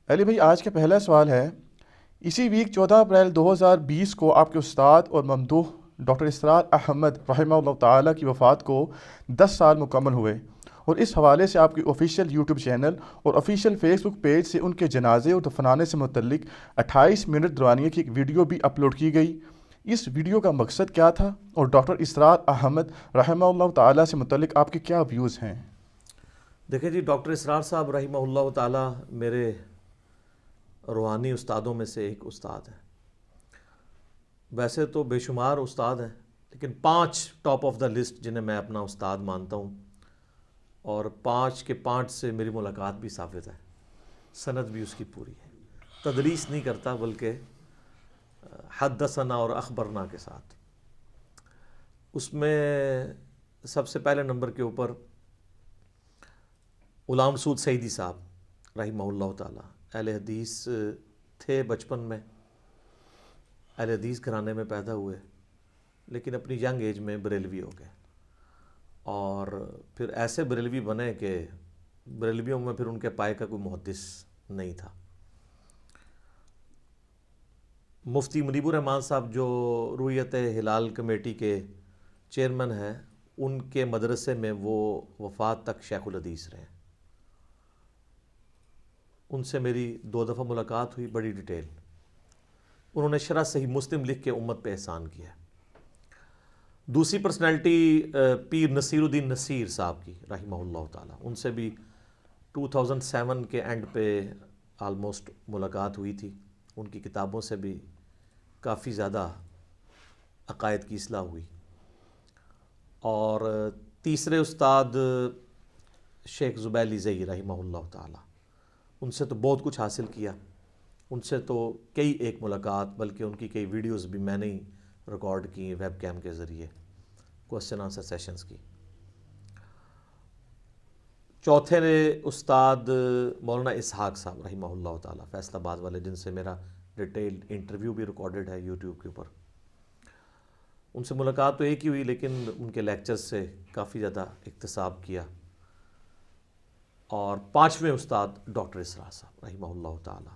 علی بھائی، آج کا پہلا سوال ہے، اسی ویک 14 اپریل 2020 کو آپ کے استاد اور ممدوح ڈاکٹر اسرار احمد رحمہ اللہ تعالیٰ کی وفات کو 10 سال مکمل ہوئے، اور اس حوالے سے آپ کی آفیشیل یوٹیوب چینل اور آفیشیل فیس بک پیج سے ان کے جنازے اور دفنانے سے متعلق 28 منٹ دورانیے کی ایک ویڈیو بھی اپلوڈ کی گئی۔ اس ویڈیو کا مقصد کیا تھا، اور ڈاکٹر اسرار احمد رحمہ اللہ تعالیٰ سے متعلق آپ کے کیا ویوز ہیں؟ دیکھیں جی، ڈاکٹر اسرار صاحب رحمہ اللہ تعالیٰ میرے روحانی استادوں میں سے ایک استاد ہیں۔ ویسے تو بے شمار استاد ہیں، لیکن 5 ٹاپ آف دا لسٹ جنہیں میں اپنا استاد مانتا ہوں، اور 5 کے 5 سے میری ملاقات بھی ثابت ہے، سند بھی اس کی پوری ہے۔ تدلیس نہیں کرتا، بلکہ حدثنا اور اخبرنا کے ساتھ۔ اس میں سب سے پہلے نمبر کے اوپر غلام مسعود سعیدی صاحب رحمہ اللہ تعالیٰ اہل حدیث تھے، بچپن میں اہل حدیث گھرانے میں پیدا ہوئے، لیکن اپنی ینگ ایج میں بریلوی ہو گئے، اور پھر ایسے بریلوی بنے کہ بریلویوں میں پھر ان کے پائے کا کوئی محدث نہیں تھا۔ مفتی منیب الرحمان صاحب جو رویت ہلال کمیٹی کے چیئرمین ہیں، ان کے مدرسے میں وہ وفات تک شیخ الحدیث رہے۔ ان سے میری 2 دفعہ ملاقات ہوئی، بڑی ڈیٹیل۔ انہوں نے شرح صحیح مسلم لکھ کے امت پہ احسان کیا۔ دوسری پرسنالٹی پیر نصیر الدین نصیر صاحب کی رحمہ اللہ تعالیٰ، ان سے بھی 2007 کے اینڈ پہ آلموسٹ ملاقات ہوئی تھی۔ ان کی کتابوں سے بھی کافی زیادہ عقائد کی اصلاح ہوئی۔ اور تیسرے استاد شیخ زبیلی زئی رحمہ اللہ تعالیٰ، ان سے تو بہت کچھ حاصل کیا۔ ان سے تو کئی ایک ملاقات، بلکہ ان کی کئی ویڈیوز بھی میں نے ہی ریکارڈ کی ویب کیم کے ذریعے، کوسچن آنسر سیشنز کی۔ چوتھے استاد مولانا اسحاق صاحب رحمہ اللہ تعالیٰ فیصل آباد والے، جن سے میرا ڈیٹیل انٹرویو بھی ریکارڈڈ ہے یوٹیوب کے اوپر۔ ان سے ملاقات تو ایک ہی ہوئی، لیکن ان کے لیکچرز سے کافی زیادہ اکتساب کیا۔ اور 5ویں استاد ڈاکٹر اسرار صاحب رحمہ اللہ تعالیٰ،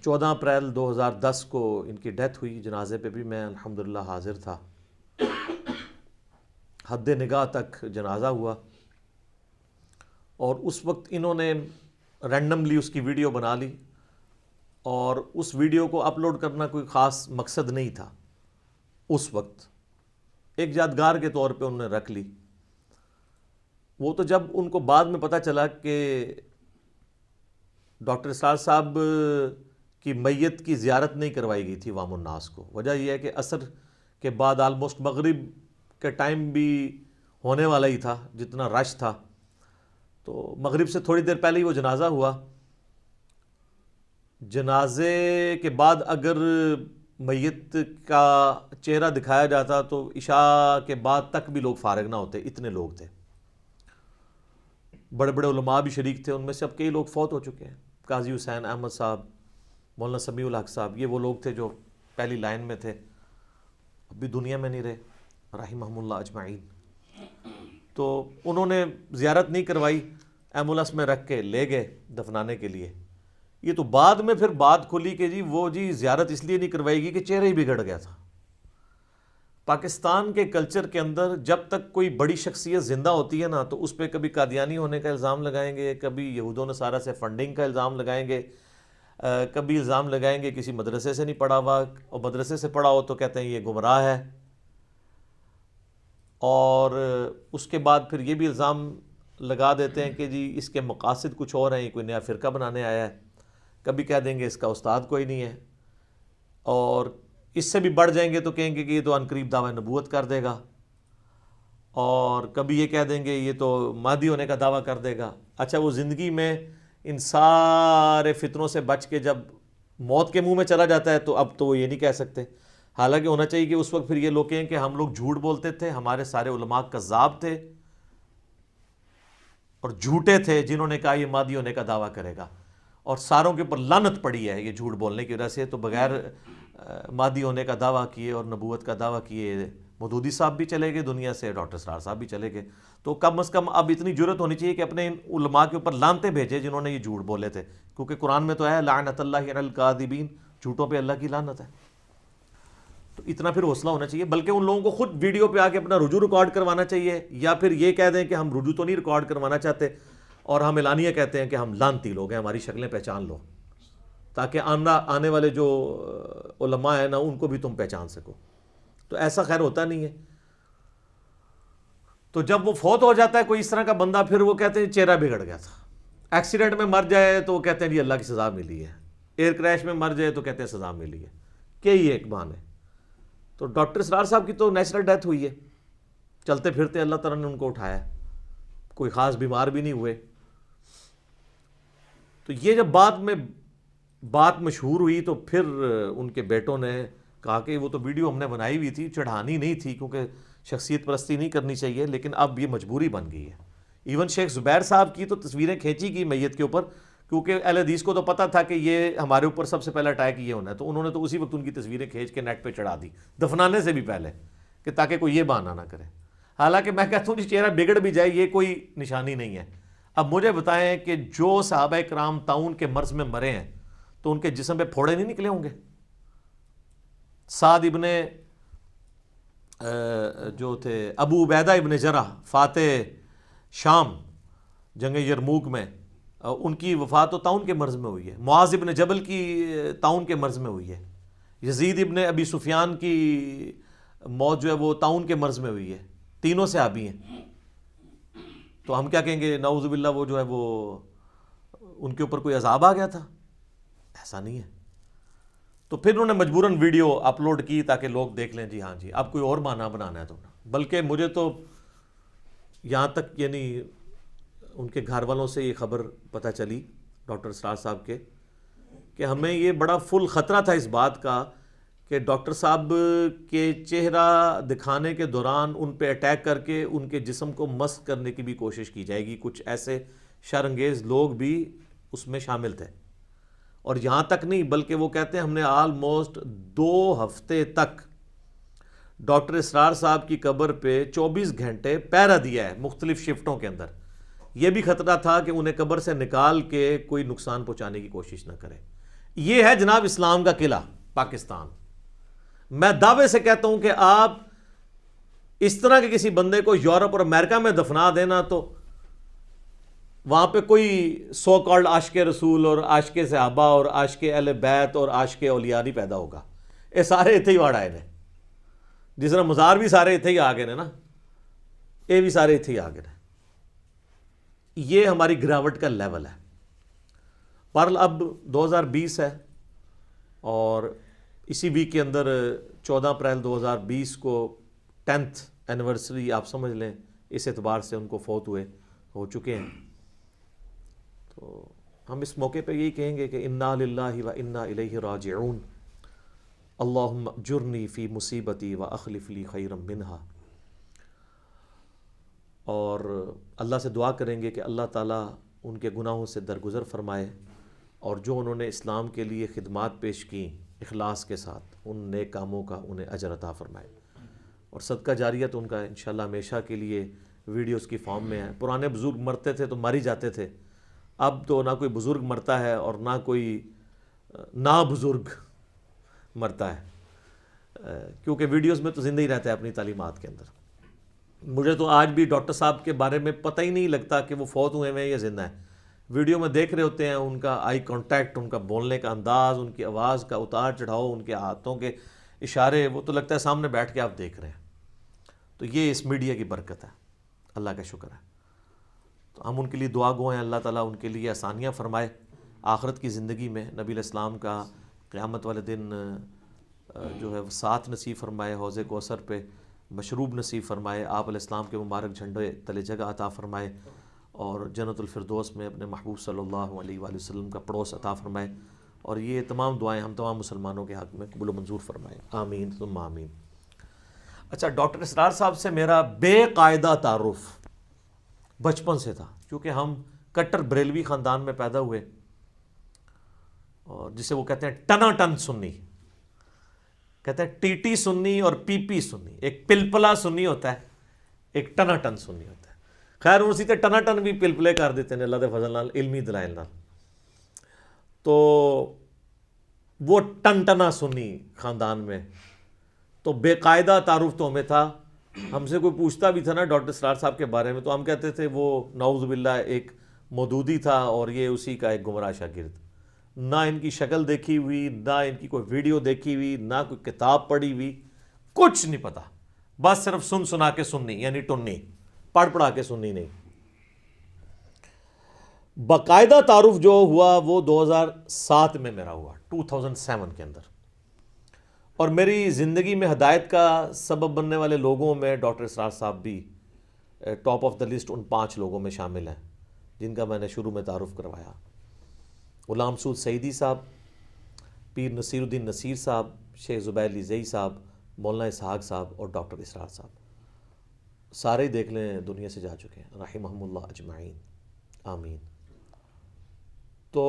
14 اپریل 2010 کو ان کی ڈیتھ ہوئی۔ جنازے پہ بھی میں الحمدللہ حاضر تھا۔ حد نگاہ تک جنازہ ہوا، اور اس وقت انہوں نے رینڈملی اس کی ویڈیو بنا لی، اور اس ویڈیو کو اپلوڈ کرنا کوئی خاص مقصد نہیں تھا۔ اس وقت ایک یادگار کے طور پہ انہوں نے رکھ لی۔ وہ تو جب ان کو بعد میں پتہ چلا کہ ڈاکٹر اسرار صاحب کی میت کی زیارت نہیں کروائی گئی تھی عوام الناس کو، وجہ یہ ہے کہ عصر کے بعد آلموسٹ مغرب کے ٹائم بھی ہونے والا ہی تھا، جتنا رش تھا، تو مغرب سے تھوڑی دیر پہلے ہی وہ جنازہ ہوا۔ جنازے کے بعد اگر میت کا چہرہ دکھایا جاتا تو عشاء کے بعد تک بھی لوگ فارغ نہ ہوتے، اتنے لوگ تھے۔ بڑے بڑے علماء بھی شریک تھے، ان میں سے اب کئی لوگ فوت ہو چکے ہیں۔ قاضی حسین احمد صاحب، مولانا سمیع الحق صاحب، یہ وہ لوگ تھے جو پہلی لائن میں تھے، اب بھی دنیا میں نہیں رہے، رحمہم اللہ اجمعین۔ تو انہوں نے زیارت نہیں کروائی، ایمبولینس میں رکھ کے لے گئے دفنانے کے لیے۔ یہ تو بعد میں پھر بات کھلی کہ جی زیارت اس لیے نہیں کروائی گی کہ چہرہ ہی بگڑ گیا تھا۔ پاکستان کے کلچر کے اندر جب تک کوئی بڑی شخصیت زندہ ہوتی ہے نا، تو اس پہ کبھی قادیانی ہونے کا الزام لگائیں گے، کبھی یہود و نصارہ سے فنڈنگ کا الزام لگائیں گے، کبھی الزام لگائیں گے کسی مدرسے سے نہیں پڑھا ہوا، اور مدرسے سے پڑھا ہو تو کہتے ہیں یہ گمراہ ہے، اور اس کے بعد پھر یہ بھی الزام لگا دیتے ہیں کہ جی اس کے مقاصد کچھ اور ہیں، یہ کوئی نیا فرقہ بنانے آیا ہے۔ کبھی کہہ دیں گے اس کا استاد کوئی نہیں ہے، اور اس سے بھی بڑھ جائیں گے تو کہیں گے کہ یہ تو عنقریب دعویٰ نبوت کر دے گا، اور کبھی یہ کہہ دیں گے یہ تو مہدی ہونے کا دعویٰ کر دے گا۔ اچھا، وہ زندگی میں ان سارے فتنوں سے بچ کے جب موت کے منہ میں چلا جاتا ہے تو اب تو وہ یہ نہیں کہہ سکتے۔ حالانکہ ہونا چاہیے کہ اس وقت پھر یہ لوگ کہیں کہ ہم لوگ جھوٹ بولتے تھے، ہمارے سارے علماء کذاب تھے اور جھوٹے تھے جنہوں نے کہا یہ مہدی ہونے کا دعویٰ کرے گا، اور ساروں کے اوپر لعنت پڑی ہے یہ جھوٹ بولنے کی وجہ سے۔ تو بغیر مہدی ہونے کا دعویٰ کیے اور نبوت کا دعویٰ کیے مودودی صاحب بھی چلے گئے دنیا سے، ڈاکٹر اسرار صاحب بھی چلے گئے، تو کم از کم اب اتنی جرت ہونی چاہیے کہ اپنے ان علماء کے اوپر لعنتیں بھیجے جنہوں نے یہ جھوٹ بولے تھے، کیونکہ قرآن میں تو ہے لعنت اللہ علی الکاذبین، جھوٹوں پہ اللہ کی لعنت ہے۔ تو اتنا پھر حوصلہ ہونا چاہیے، بلکہ ان لوگوں کو خود ویڈیو پہ آ کے اپنا رجوع ریکارڈ کروانا چاہیے، یا پھر یہ کہہ دیں کہ ہم رجوع تو نہیں ریکارڈ کروانا چاہتے اور ہم اعلانیہ کہتے ہیں کہ ہم لعنتی لوگ ہیں، ہماری شکلیں پہچان لو، تاکہ آنے والے جو علماء ہیں نا ان کو بھی تم پہچان سکو۔ تو ایسا خیر ہوتا نہیں ہے۔ تو جب وہ فوت ہو جاتا ہے کوئی اس طرح کا بندہ، پھر وہ کہتے ہیں چہرہ بگڑ گیا تھا۔ ایکسیڈنٹ میں مر جائے تو وہ کہتے ہیں جی اللہ کی سزا ملی ہے، ایئر کریش میں مر جائے تو کہتے ہیں سزا ملی ہے، کہ یہ ایک بہانے۔ تو ڈاکٹر اسرار صاحب کی تو نیچرل ڈیتھ ہوئی ہے، چلتے پھرتے اللہ تعالیٰ نے ان کو اٹھایا، کوئی خاص بیمار بھی نہیں ہوئے۔ تو یہ جب بعد میں بات مشہور ہوئی تو پھر ان کے بیٹوں نے کہا کہ وہ تو ویڈیو ہم نے بنائی ہوئی تھی، چڑھانی نہیں تھی کیونکہ شخصیت پرستی نہیں کرنی چاہیے، لیکن اب یہ مجبوری بن گئی ہے۔ ایون شیخ زبیر صاحب کی تو تصویریں کھینچی کی میت کے اوپر، کیونکہ اہل حدیث کو تو پتہ تھا کہ یہ ہمارے اوپر سب سے پہلا اٹیک یہ ہونا ہے، تو انہوں نے تو اسی وقت ان کی تصویریں کھینچ کے نیٹ پہ چڑھا دی، دفنانے سے بھی پہلے، کہ تاکہ کوئی یہ بہانہ نہ کرے۔ حالانکہ میں کہتا ہوں چہرہ بگڑ بھی جائے یہ کوئی نشانی نہیں ہے۔ اب مجھے بتائیں کہ جو صحابہ کرام طاعون کے مرض میں مرے ہیں تو ان کے جسم پہ پھوڑے نہیں نکلے ہوں گے؟ سعد ابن جو تھے ابو عبیدہ ابن جرح فاتح شام جنگ یرموک میں، ان کی وفات تو طاعون کے مرض میں ہوئی ہے۔ معاذ ابن جبل کی طاعون کے مرض میں ہوئی ہے۔ یزید ابن ابی سفیان کی موت جو ہے وہ طاعون کے مرض میں ہوئی ہے۔ تینوں صحابی ہیں، تو ہم کیا کہیں گے نعوذ باللہ وہ جو ہے وہ ان کے اوپر کوئی عذاب آ گیا تھا؟ ایسا نہیں ہے۔ تو پھر انہوں نے مجبوراً ویڈیو اپلوڈ کی تاکہ لوگ دیکھ لیں جی ہاں جی اب کوئی اور معنی بنانا ہے تو۔ بلکہ مجھے تو یہاں تک یعنی ان کے گھر والوں سے یہ خبر پتہ چلی ڈاکٹر اسرار صاحب کے، کہ ہمیں یہ بڑا فل خطرہ تھا اس بات کا کہ ڈاکٹر صاحب کے چہرہ دکھانے کے دوران ان پہ اٹیک کر کے ان کے جسم کو مسخ کرنے کی بھی کوشش کی جائے گی، کچھ ایسے شر انگیز لوگ بھی اس میں شامل تھے۔ اور یہاں تک نہیں بلکہ وہ کہتے ہیں ہم نے آلموسٹ 2 ہفتے تک ڈاکٹر اسرار صاحب کی قبر پہ 24 گھنٹے پہرا دیا ہے مختلف شفٹوں کے اندر۔ یہ بھی خطرہ تھا کہ انہیں قبر سے نکال کے کوئی نقصان پہنچانے کی کوشش نہ کرے۔ یہ ہے جناب اسلام کا قلعہ پاکستان۔ میں دعوے سے کہتا ہوں کہ آپ اس طرح کے کسی بندے کو یورپ اور امریکہ میں دفنا دینا تو وہاں پہ کوئی سو کالڈ عاشق رسول اور عاشق صحابہ اور عاشق اہل بیت اور عاشق اولیاء نہیں پیدا ہوگا۔ یہ سارے اتنے ہی واڑ آئے نے، جس طرح مزار بھی سارے اتنے ہی آ گئے نا، یہ بھی سارے اتنے ہی آ گئے۔ یہ ہماری گراوٹ کا لیول ہے۔ پر اب 2020 ہے اور اسی ویک کے اندر 14 اپریل 2020 کو 10th اینیورسری آپ سمجھ لیں، اس اعتبار سے ان کو فوت ہو چکے ہیں۔ تو ہم اس موقع پہ یہی کہیں گے کہ انا للہ و انا الیہ راجعون، اللہم اجرنی فی مصیبتی و اخلف لی خیرا منہا۔ اور اللہ سے دعا کریں گے کہ اللہ تعالیٰ ان کے گناہوں سے درگزر فرمائے، اور جو انہوں نے اسلام کے لیے خدمات پیش کی اخلاص کے ساتھ ان نیک کاموں کا انہیں اجر عطا فرمائے، اور صدقہ جاریہ تو ان کا انشاءاللہ ہمیشہ کے لیے ویڈیوز کی فارم میں ہے۔ پرانے بزرگ مرتے تھے تو مر ہی جاتے تھے، اب تو نہ کوئی بزرگ مرتا ہے اور نہ کوئی نا بزرگ مرتا ہے، کیونکہ ویڈیوز میں تو زندہ ہی رہتا ہے اپنی تعلیمات کے اندر۔ مجھے تو آج بھی ڈاکٹر صاحب کے بارے میں پتہ ہی نہیں لگتا کہ وہ فوت ہوئے ہیں یا زندہ ہیں۔ ویڈیو میں دیکھ رہے ہوتے ہیں ان کا آئی کانٹیکٹ، ان کا بولنے کا انداز، ان کی آواز کا اتار چڑھاؤ، ان کے ہاتھوں کے اشارے، وہ تو لگتا ہے سامنے بیٹھ کے آپ دیکھ رہے ہیں۔ تو یہ اس میڈیا کی برکت ہے، اللہ کا شکر ہے۔ تو ہم ان کے لیے دعا گو ہیں، اللہ تعالیٰ ان کے لیے آسانیاں فرمائے آخرت کی زندگی میں، نبی علیہ السلام کا قیامت والے دن جو ہے وہ ساتھ نصیب فرمائے، حوض کوثر پہ مشروب نصیب فرمائے، آپ علیہ السلام کے مبارک جھنڈے تلے جگہ عطا فرمائے، اور جنت الفردوس میں اپنے محبوب صلی اللہ علیہ وآلہ وسلم کا پڑوس عطا فرمائے، اور یہ تمام دعائیں ہم تمام مسلمانوں کے حق میں قبول و منظور فرمائے، آمین ثم آمین۔ اچھا، ڈاکٹر اسرار صاحب سے میرا بے قاعدہ تعارف بچپن سے تھا، کیونکہ ہم کٹر بریلوی خاندان میں پیدا ہوئے، اور جسے وہ کہتے ہیں ٹنا ٹن سنی، کہتے ہیں ٹی ٹی سنی اور پی پی سنی، ایک پلپلا سنی ہوتا ہے، ایک ٹنا ٹن سنی ہوتا ہے. خیر اسی تے ٹنا ٹن بھی پلپلے کر دیتے ہیں اللہ دے فضل نال، علمی دلائل نال. تو وہ ٹن ٹنا سنی خاندان میں، تو بے قاعدہ تعارف تو ہمیں تھا. ہم سے کوئی پوچھتا بھی تھا نا ڈاکٹر اسرار صاحب کے بارے میں، تو ہم کہتے تھے وہ نعوذ باللہ ایک مودودی تھا اور یہ اسی کا ایک گمراہ شاگرد. نہ ان کی شکل دیکھی ہوئی، نہ ان کی کوئی ویڈیو دیکھی ہوئی، نہ کوئی کتاب پڑھی ہوئی، کچھ نہیں پتا، بس صرف سن سنا کے سننی، یعنی ٹنی، پڑھ پڑھا کے سننی نہیں. باقاعدہ تعارف جو ہوا وہ 2007 میں میرا ہوا، 2007 کے اندر. اور میری زندگی میں ہدایت کا سبب بننے والے لوگوں میں ڈاکٹر اسرار صاحب بھی ٹاپ آف دا لسٹ ان 5 لوگوں میں شامل ہیں جن کا میں نے شروع میں تعارف کروایا. غلام سعود سعیدی صاحب، پیر نصیر الدین نصیر صاحب، شیخ زبیر لیزئی صاحب، مولانا اسحاق صاحب اور ڈاکٹر اسرار صاحب. سارے ہی دیکھ لیں دنیا سے جا چکے ہیں، رحمہم اللہ اجمعین، آمین. تو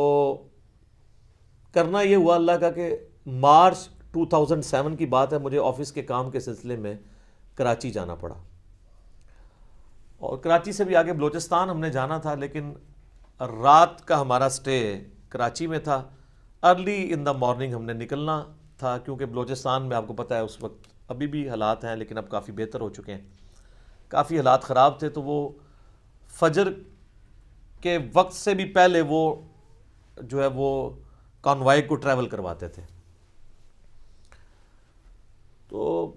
کرنا یہ ہوا اللہ کا کہ مارچ 2007 کی بات ہے، مجھے آفس کے کام کے سلسلے میں کراچی جانا پڑا. اور کراچی سے بھی آگے بلوچستان ہم نے جانا تھا، لیکن رات کا ہمارا سٹے کراچی میں تھا. ارلی ان دا مارننگ ہم نے نکلنا تھا، کیونکہ بلوچستان میں آپ کو پتہ ہے اس وقت ابھی بھی حالات ہیں لیکن اب کافی بہتر ہو چکے ہیں. کافی حالات خراب تھے، تو وہ فجر کے وقت سے بھی پہلے وہ جو ہے وہ کانوائے کو ٹریول کرواتے تھے. تو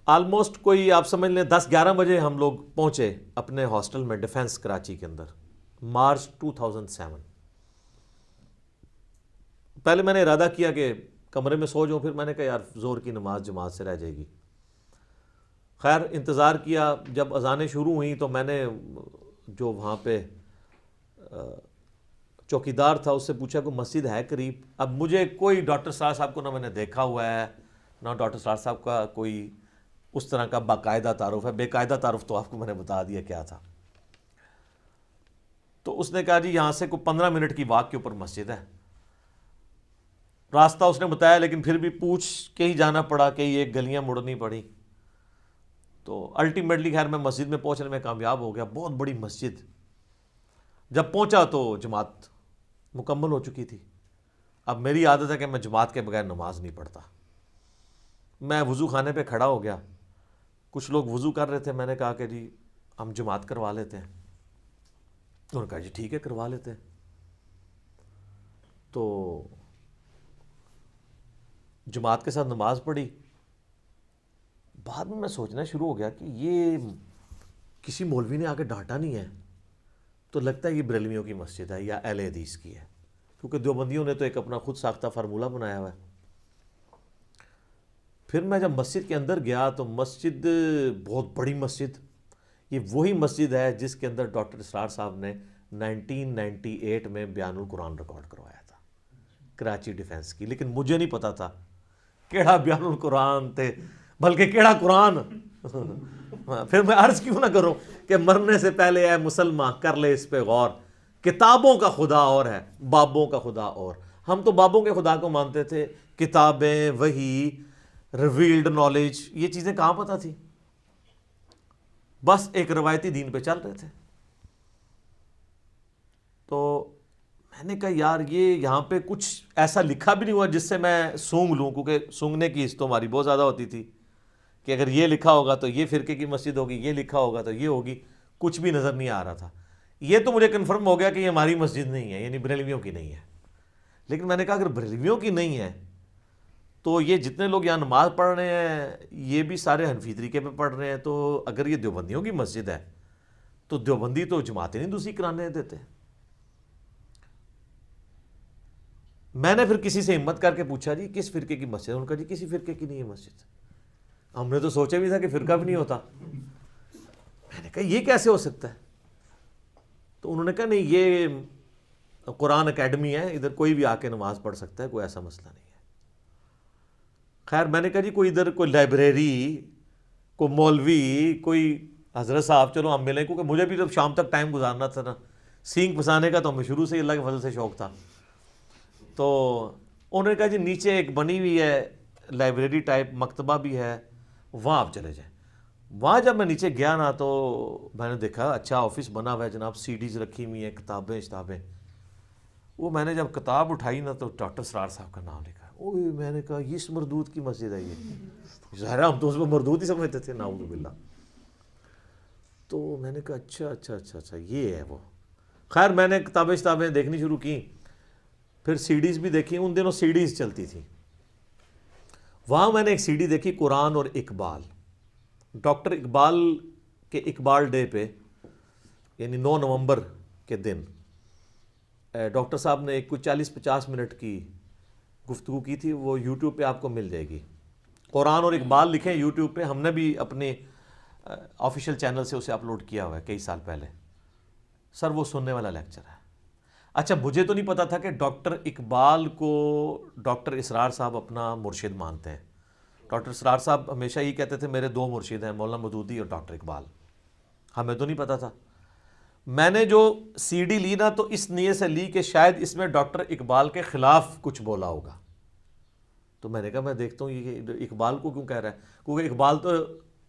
آلموسٹ کوئی آپ سمجھ لیں 10-11 بجے ہم لوگ پہنچے اپنے ہاسٹل میں ڈیفنس کراچی کے اندر، مارچ 2007. پہلے میں نے ارادہ کیا کہ کمرے میں سو جاؤں، پھر میں نے کہا یار ظہر کی نماز جماعت سے رہ جائے گی. خیر انتظار کیا، جب اذانیں شروع ہوئیں تو میں نے جو وہاں پہ چوکیدار تھا اس سے پوچھا کہ مسجد ہے قریب. اب مجھے کوئی ڈاکٹر اسرار صاحب کو نہ میں نے دیکھا ہوا ہے، نہ ڈاکٹر اسرار صاحب کا کوئی اس طرح کا باقاعدہ تعارف ہے. بے قاعدہ تعارف تو آپ کو میں نے بتا دیا کیا تھا. تو اس نے کہا جی یہاں سے کوئی 15 منٹ کی واک کے اوپر مسجد ہے. راستہ اس نے بتایا لیکن پھر بھی پوچھ کے ہی جانا پڑا کہ یہ گلیاں مڑنی پڑی. تو الٹیمیٹلی خیر میں مسجد میں پہنچنے میں کامیاب ہو گیا. بہت بڑی مسجد. جب پہنچا تو جماعت مکمل ہو چکی تھی. اب میری عادت ہے کہ میں جماعت کے بغیر نماز نہیں پڑھتا. میں وضو خانے پہ کھڑا ہو گیا، کچھ لوگ وضو کر رہے تھے، میں نے کہا کہ جی ہم جماعت کروا لیتے ہیں. انہوں نے کہا جی ٹھیک ہے کروا لیتے ہیں. تو جماعت کے ساتھ نماز پڑھی. بعد میں میں سوچنا شروع ہو گیا کہ یہ کسی مولوی نے آ کے ڈانٹا نہیں ہے تو لگتا ہے یہ بریلویوں کی مسجد ہے یا اہل حدیث کی ہے، کیونکہ دیوبندیوں نے تو ایک اپنا خود ساختہ فارمولہ بنایا ہوا ہے. پھر میں جب مسجد کے اندر گیا تو مسجد بہت بڑی مسجد. یہ وہی مسجد ہے جس کے اندر ڈاکٹر اسرار صاحب نے 1998 میں بیان القرآن ریکارڈ کروایا تھا کراچی ڈیفنس کی. لیکن مجھے نہیں پتا تھا کیڑا بیان القرآن تھے، بلکہ کیڑا قرآن. پھر میں عرض کیوں نہ کروں کہ مرنے سے پہلے اے مسلمان کر لے اس پہ غور، کتابوں کا خدا اور ہے، بابوں کا خدا اور. ہم تو بابوں کے خدا کو مانتے تھے، کتابیں، وحی، ریویلڈ نالج، یہ چیزیں کہاں پتہ تھی، بس ایک روایتی دین پہ چل رہے تھے. تو میں نے کہا یار یہ یہاں پہ کچھ ایسا لکھا بھی نہیں ہوا جس سے میں سونگ لوں، کیونکہ سونگنے کی حص تو ہماری بہت زیادہ ہوتی تھی کہ اگر یہ لکھا ہوگا تو یہ فرقے کی مسجد ہوگی، یہ لکھا ہوگا تو یہ ہوگی. کچھ بھی نظر نہیں آ رہا تھا. یہ تو مجھے کنفرم ہو گیا کہ یہ ہماری مسجد نہیں ہے، یعنی بریلویوں کی نہیں ہے. لیکن میں نے کہا اگر بریلویوں کی نہیں ہے تو یہ جتنے لوگ یہاں نماز پڑھ رہے ہیں یہ بھی سارے حنفی طریقے پہ پڑھ رہے ہیں، تو اگر یہ دیوبندیوں کی مسجد ہے تو دیوبندی تو جماعتیں نہیں دوسری کرانے دیتے. میں نے پھر کسی سے ہمت کر کے پوچھا جی کس فرقے کی مسجد ہے؟ انہوں نے کہا جی کسی فرقے کی نہیں ہے مسجد. ہم نے تو سوچا بھی تھا کہ فرقہ بھی نہیں ہوتا. میں نے کہا یہ کیسے ہو سکتا ہے؟ تو انہوں نے کہا نہیں یہ قرآن اکیڈمی ہے، ادھر کوئی بھی آ کے نماز پڑھ سکتا ہے، کوئی ایسا مسئلہ نہیں ہے. خیر میں نے کہا جی کوئی ادھر کوئی لائبریری، کوئی مولوی، کوئی حضرت صاحب چلو ہم ملیں، کیونکہ مجھے بھی جب شام تک ٹائم گزارنا تھا نا، سینگ پھنسانے کا تو ہمیں شروع سے اللہ کے فضل سے شوق تھا. تو انہوں نے کہا جی نیچے ایک بنی ہوئی ہے لائبریری ٹائپ مکتبہ بھی ہے، وہاں آپ چلے جائیں۔ وہاں جب میں نیچے گیا نا تو میں نے دیکھا اچھا آفس بنا ہوا ہے جناب، سی ڈیز رکھی ہوئی ہیں، کتابیں۔ وہ میں نے جب کتاب اٹھائی نا تو ڈاکٹر اسرار صاحب کا نام لکھا۔ اوہ میں نے کہا یہ اس مردود کی مسجد ہے، یہ ظاہر ہم تو اس میں مردود ہی سمجھتے تھے، نعوذ باللہ۔ تو میں نے کہا اچھا یہ ہے وہ۔ خیر میں نے کتابیں دیکھنی شروع کی، پھر سی ڈیز بھی دیکھی، ان دنوں سی ڈیز چلتی تھی۔ وہاں میں نے ایک سی ڈی دیکھی قرآن اور اقبال، ڈاکٹر اقبال کے اقبال ڈے پہ، یعنی 9 نومبر کے دن ڈاکٹر صاحب نے ایک کوئی 40-50 منٹ کی گفتگو کی تھی، وہ یوٹیوب پہ آپ کو مل جائے گی۔ قرآن اور اقبال لکھیں یوٹیوب پہ، ہم نے بھی اپنے آفیشیل چینل سے اسے اپلوڈ کیا ہوا ہے کئی سال پہلے۔ سر وہ سننے والا لیکچر ہے۔ اچھا مجھے تو نہیں پتا تھا کہ ڈاکٹر اقبال کو ڈاکٹر اسرار صاحب اپنا مرشد مانتے ہیں۔ ڈاکٹر اسرار صاحب ہمیشہ یہ کہتے تھے میرے 2 مرشد ہیں، مولانا مودودی اور ڈاکٹر اقبال۔ ہمیں تو نہیں پتا تھا۔ میں نے جو سی ڈی لی نا تو اس نیت سے لی کہ شاید اس میں ڈاکٹر اقبال کے خلاف کچھ بولا ہوگا، تو میں نے کہا میں دیکھتا ہوں یہ اقبال کو کیوں کہہ رہا ہے، کیونکہ اقبال تو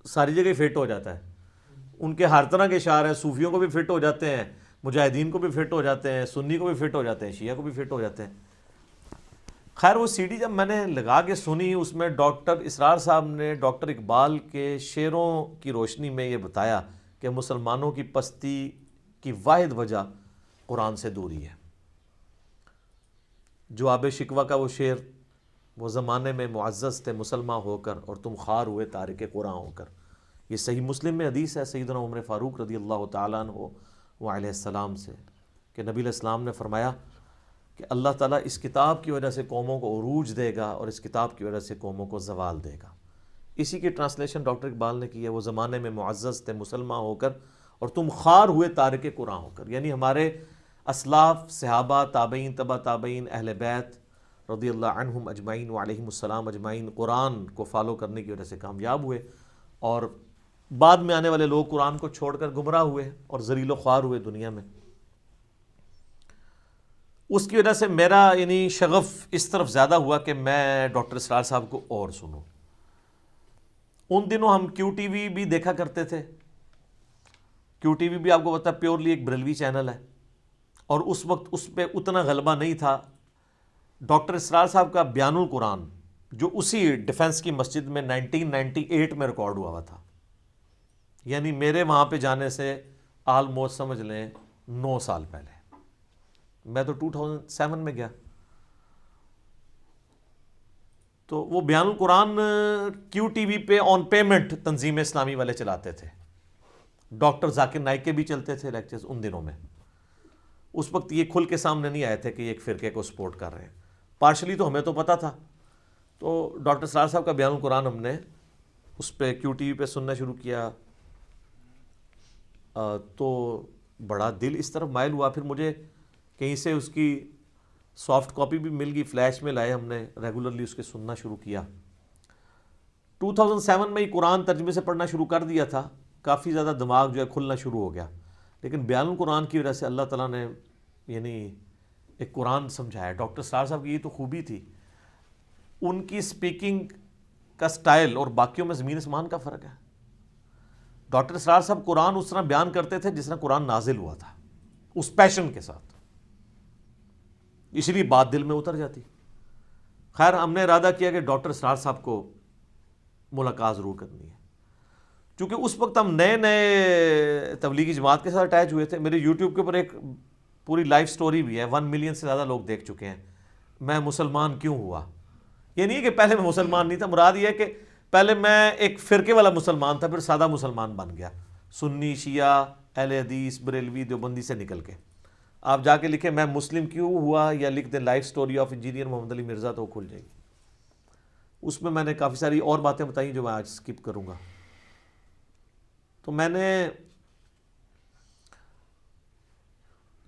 ساری جگہ فٹ ہو جاتا ہے، ان کے ہر طرح کے اشعار ہیں، صوفیوں کو بھی فٹ ہو جاتے ہیں، مجاہدین کو بھی فٹ ہو جاتے ہیں، سنی کو بھی فٹ ہو جاتے ہیں، شیعہ کو بھی فٹ ہو جاتے ہیں۔ خیر وہ سی ڈی جب میں نے لگا کے سنی، اس میں ڈاکٹر اسرار صاحب نے ڈاکٹر اقبال کے شعروں کی روشنی میں یہ بتایا کہ مسلمانوں کی پستی کی واحد وجہ قرآن سے دوری ہے۔ جواب شکوہ کا وہ شعر، وہ زمانے میں معزز تھے مسلمان ہو کر اور تم خوار ہوئے تارک قرآن ہو کر، یہ صحیح مسلم میں حدیث ہے سیدنا عمر فاروق رضی اللہ تعالیٰ عنہ وعلیہ السلام سے، کہ نبی علیہ السلام نے فرمایا کہ اللہ تعالیٰ اس کتاب کی وجہ سے قوموں کو عروج دے گا اور اس کتاب کی وجہ سے قوموں کو زوال دے گا۔ اسی کی ٹرانسلیشن ڈاکٹر اقبال نے کی ہے، وہ زمانے میں معزز تھے مسلمان ہو کر اور تم خوار ہوئے تارک قرآن ہو کر، یعنی ہمارے اسلاف صحابہ تابعین تبع تابعین اہل بیت رضی اللہ عنہم اجمعین وعلیہم السلام اجمعین قرآن کو فالو کرنے کی وجہ سے کامیاب ہوئے، اور بعد میں آنے والے لوگ قرآن کو چھوڑ کر گمراہ ہوئے اور ذلیل و خوار ہوئے دنیا میں۔ اس کی وجہ سے میرا یعنی شغف اس طرف زیادہ ہوا کہ میں ڈاکٹر اسرار صاحب کو اور سنوں۔ ان دنوں ہم کیو ٹی وی بھی دیکھا کرتے تھے۔ کیو ٹی وی بھی آپ کو پتہ ہے پیورلی ایک بریلوی چینل ہے، اور اس وقت اس پہ اتنا غلبہ نہیں تھا۔ ڈاکٹر اسرار صاحب کا بیان القرآن جو اسی ڈیفنس کی مسجد میں 1998 میں ریکارڈ ہوا تھا، یعنی میرے وہاں پہ جانے سے آلموسٹ سمجھ لیں 9 سال پہلے، میں تو 2007 میں گیا۔ تو وہ بیان القرآن کیو ٹی وی پہ آن پیمنٹ تنظیم اسلامی والے چلاتے تھے، ڈاکٹر ذاکر نائک کے بھی چلتے تھے لیکچرز ان دنوں میں۔ اس وقت یہ کھل کے سامنے نہیں آئے تھے کہ یہ ایک فرقے کو سپورٹ کر رہے ہیں، پارشلی تو ہمیں تو پتہ تھا۔ تو ڈاکٹر اسرار صاحب کا بیان القرآن ہم نے اس پہ کیو ٹی وی پہ سننا شروع کیا، تو بڑا دل اس طرف مائل ہوا۔ پھر مجھے کہیں سے اس کی سافٹ کاپی بھی مل گئی، فلیش میں لائے، ہم نے ریگولرلی اس کے سننا شروع کیا۔ 2007 میں ہی قرآن ترجمے سے پڑھنا شروع کر دیا تھا، کافی زیادہ دماغ جو ہے کھلنا شروع ہو گیا، لیکن بیان القرآن کی وجہ سے اللہ تعالیٰ نے یعنی ایک قرآن سمجھایا۔ ڈاکٹر اسرار صاحب کی یہ تو خوبی تھی، ان کی سپیکنگ کا سٹائل اور باقیوں میں زمین اسمان کا فرق ہے۔ ڈاکٹر اسرار صاحب قرآن اس طرح بیان کرتے تھے جس طرح قرآن نازل ہوا تھا، اس پیشن کے ساتھ، اس لیے بات دل میں اتر جاتی۔ خیر ہم نے ارادہ کیا کہ ڈاکٹر اسرار صاحب کو ملاقات ضرور کرنی ہے، چونکہ اس وقت ہم نئے نئے تبلیغی جماعت کے ساتھ اٹیچ ہوئے تھے۔ میرے یوٹیوب کے اوپر ایک پوری لائف سٹوری بھی ہے، 1 ملین سے زیادہ لوگ دیکھ چکے ہیں، میں مسلمان کیوں ہوا۔ یہ نہیں کہ پہلے میں مسلمان نہیں تھا، مراد یہ ہے کہ پہلے میں ایک فرقے والا مسلمان تھا، پھر سادہ مسلمان بن گیا، سنی شیعہ اہل حدیث بریلوی دیوبندی سے نکل کے۔ آپ جا کے لکھیں میں مسلم کیوں ہوا، یا لکھ دیں لائف سٹوری آف انجینئر محمد علی مرزا، تو وہ کھل جائے گی۔ اس میں نے کافی ساری اور باتیں بتائیں جو میں آج سکپ کروں گا۔ تو میں نے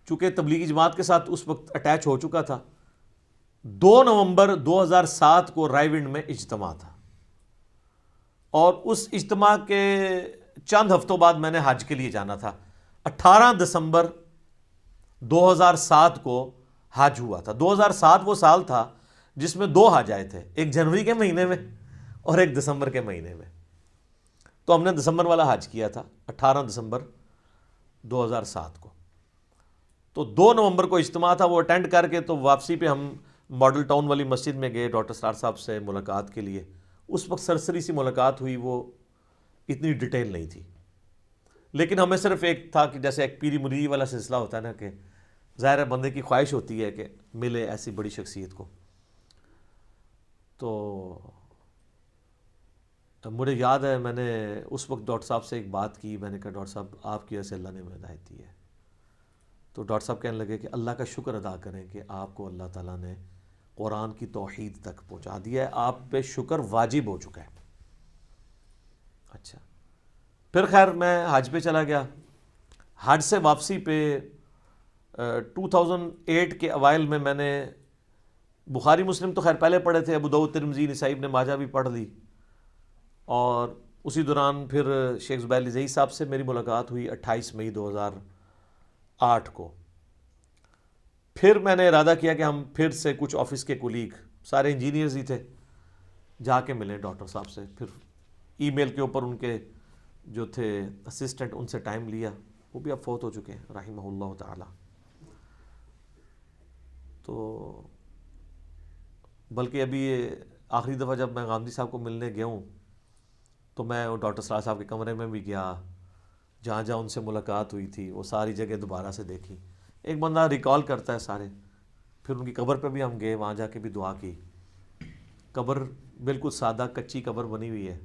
چونکہ تبلیغی جماعت کے ساتھ اس وقت اٹیچ ہو چکا تھا، 2 نومبر 2007 کو رائے ونڈ میں اجتماع تھا، اور اس اجتماع کے چند ہفتوں بعد میں نے حج کے لیے جانا تھا۔ 18 دسمبر 2007 کو حج ہوا تھا۔ 2007 وہ سال تھا جس میں 2 حج آئے تھے، ایک جنوری کے مہینے میں اور ایک دسمبر کے مہینے میں. تو ہم نے دسمبر والا حج کیا تھا 18 دسمبر 2007 کو. تو 2 نومبر کو اجتماع تھا، وہ اٹینڈ کر کے تو واپسی پہ ہم ماڈل ٹاؤن والی مسجد میں گئے ڈاکٹر اسرار صاحب سے ملاقات کے لیے. اس وقت سرسری سی ملاقات ہوئی، وہ اتنی ڈیٹیل نہیں تھی، لیکن ہمیں صرف ایک تھا کہ جیسے ایک پیری مریدی والا سلسلہ ہوتا ہے نا، کہ ظاہر ہے بندے کی خواہش ہوتی ہے کہ ملے ایسی بڑی شخصیت کو. تو مجھے یاد ہے میں نے اس وقت ڈاکٹر صاحب سے ایک بات کی، میں نے کہا ڈاکٹر صاحب آپ کی وجہ سے اللہ نے ہمیں ہدایت دی ہے. تو ڈاکٹر صاحب کہنے لگے کہ اللہ کا شکر ادا کریں کہ آپ کو اللہ تعالیٰ نے قرآن کی توحید تک پہنچا دیا ہے، آپ پہ شکر واجب ہو چکا ہے. اچھا، پھر خیر میں حج پہ چلا گیا. حج سے واپسی پہ 2008 کے اوائل میں نے بخاری مسلم تو خیر پہلے پڑھے تھے، ابو داؤد ترمذی نسائی ابن ماجہ بھی پڑھ لی، اور اسی دوران پھر شیخ زبیر علی زئی صاحب سے میری ملاقات ہوئی 28 مئی 2008 کو. پھر میں نے ارادہ کیا کہ ہم پھر سے کچھ آفس کے کولیگ، سارے انجینئرز ہی تھے، جا کے ملیں ڈاکٹر صاحب سے. پھر ای میل کے اوپر ان کے جو تھے اسسٹنٹ، ان سے ٹائم لیا، وہ بھی اب فوت ہو چکے ہیں رحمہ اللہ تعالی. تو بلکہ ابھی آخری دفعہ جب میں غامدی صاحب کو ملنے گیا ہوں تو میں ڈاکٹر اسرار صاحب کے کمرے میں بھی گیا، جہاں جہاں ان سے ملاقات ہوئی تھی وہ ساری جگہ دوبارہ سے دیکھی. ایک بندہ ریکال کرتا ہے سارے. پھر ان کی قبر پہ بھی ہم گئے، وہاں جا کے بھی دعا کی. قبر بالکل سادہ کچی قبر بنی ہوئی ہے،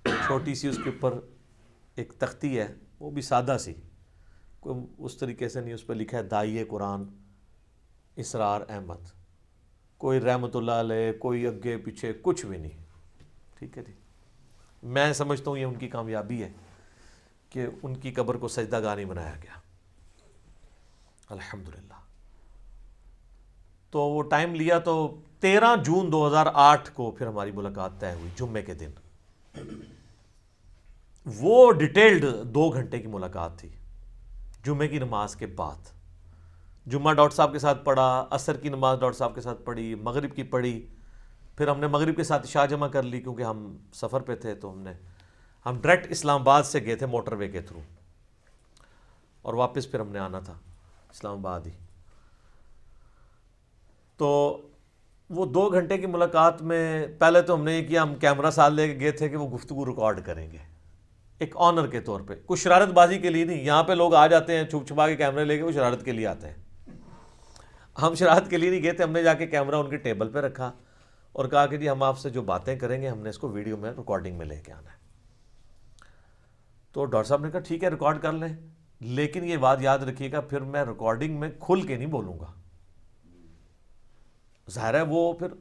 چھوٹی سی، اس کے اوپر ایک تختی ہے، وہ بھی سادہ سی، کوئی اس طریقے سے نہیں. اس پہ لکھا ہے داعیہ قرآن اسرار احمد، کوئی رحمت اللہ علیہ، کوئی اگے پیچھے کچھ بھی نہیں. ٹھیک ہے جی، میں سمجھتا ہوں یہ ان کی کامیابی ہے کہ ان کی قبر کو سجدہ گاہ نہیں بنایا گیا، الحمدللہ. تو وہ ٹائم لیا تو 13 جون 2008 کو پھر ہماری ملاقات طے ہوئی، جمعے کے دن. وہ ڈیٹیلڈ 2 گھنٹے کی ملاقات تھی، جمعے کی نماز کے بعد. جمعہ ڈاکٹر صاحب کے ساتھ پڑھا، عصر کی نماز ڈاکٹر صاحب کے ساتھ پڑھی، مغرب کی پڑھی، پھر ہم نے مغرب کے ساتھ عشاء جمع کر لی کیونکہ ہم سفر پہ تھے. تو ہم ڈائریکٹ اسلام آباد سے گئے تھے موٹر وے کے تھرو، اور واپس پھر ہم نے آنا تھا اسلام آباد ہی. تو وہ 2 گھنٹے کی ملاقات میں پہلے تو ہم نے یہ کیا، ہم کیمرہ ساتھ لے کے گئے تھے کہ وہ گفتگو ریکارڈ کریں گے ایک آنر کے طور پہ، کچھ شرارت بازی کے لیے نہیں. یہاں پہ لوگ آ جاتے ہیں چھپ چھپا کے کیمرے لے کے، وہ شرارت کے لیے آتے ہیں. ہم شرارت کے لیے نہیں گئے تھے. ہم نے جا کے کیمرہ ان کے ٹیبل پہ رکھا اور کہا کہ جی ہم آپ سے جو باتیں کریں گے ہم نے اس کو ویڈیو میں ریکارڈنگ میں لے کے آنا ہے. تو ڈاکٹر صاحب نے کہا ٹھیک ہے ریکارڈ کر لیں، لیکن یہ بات یاد رکھیے گا پھر میں ریکارڈنگ میں کھل کے نہیں بولوں گا. ظاہر ہے وہ پھر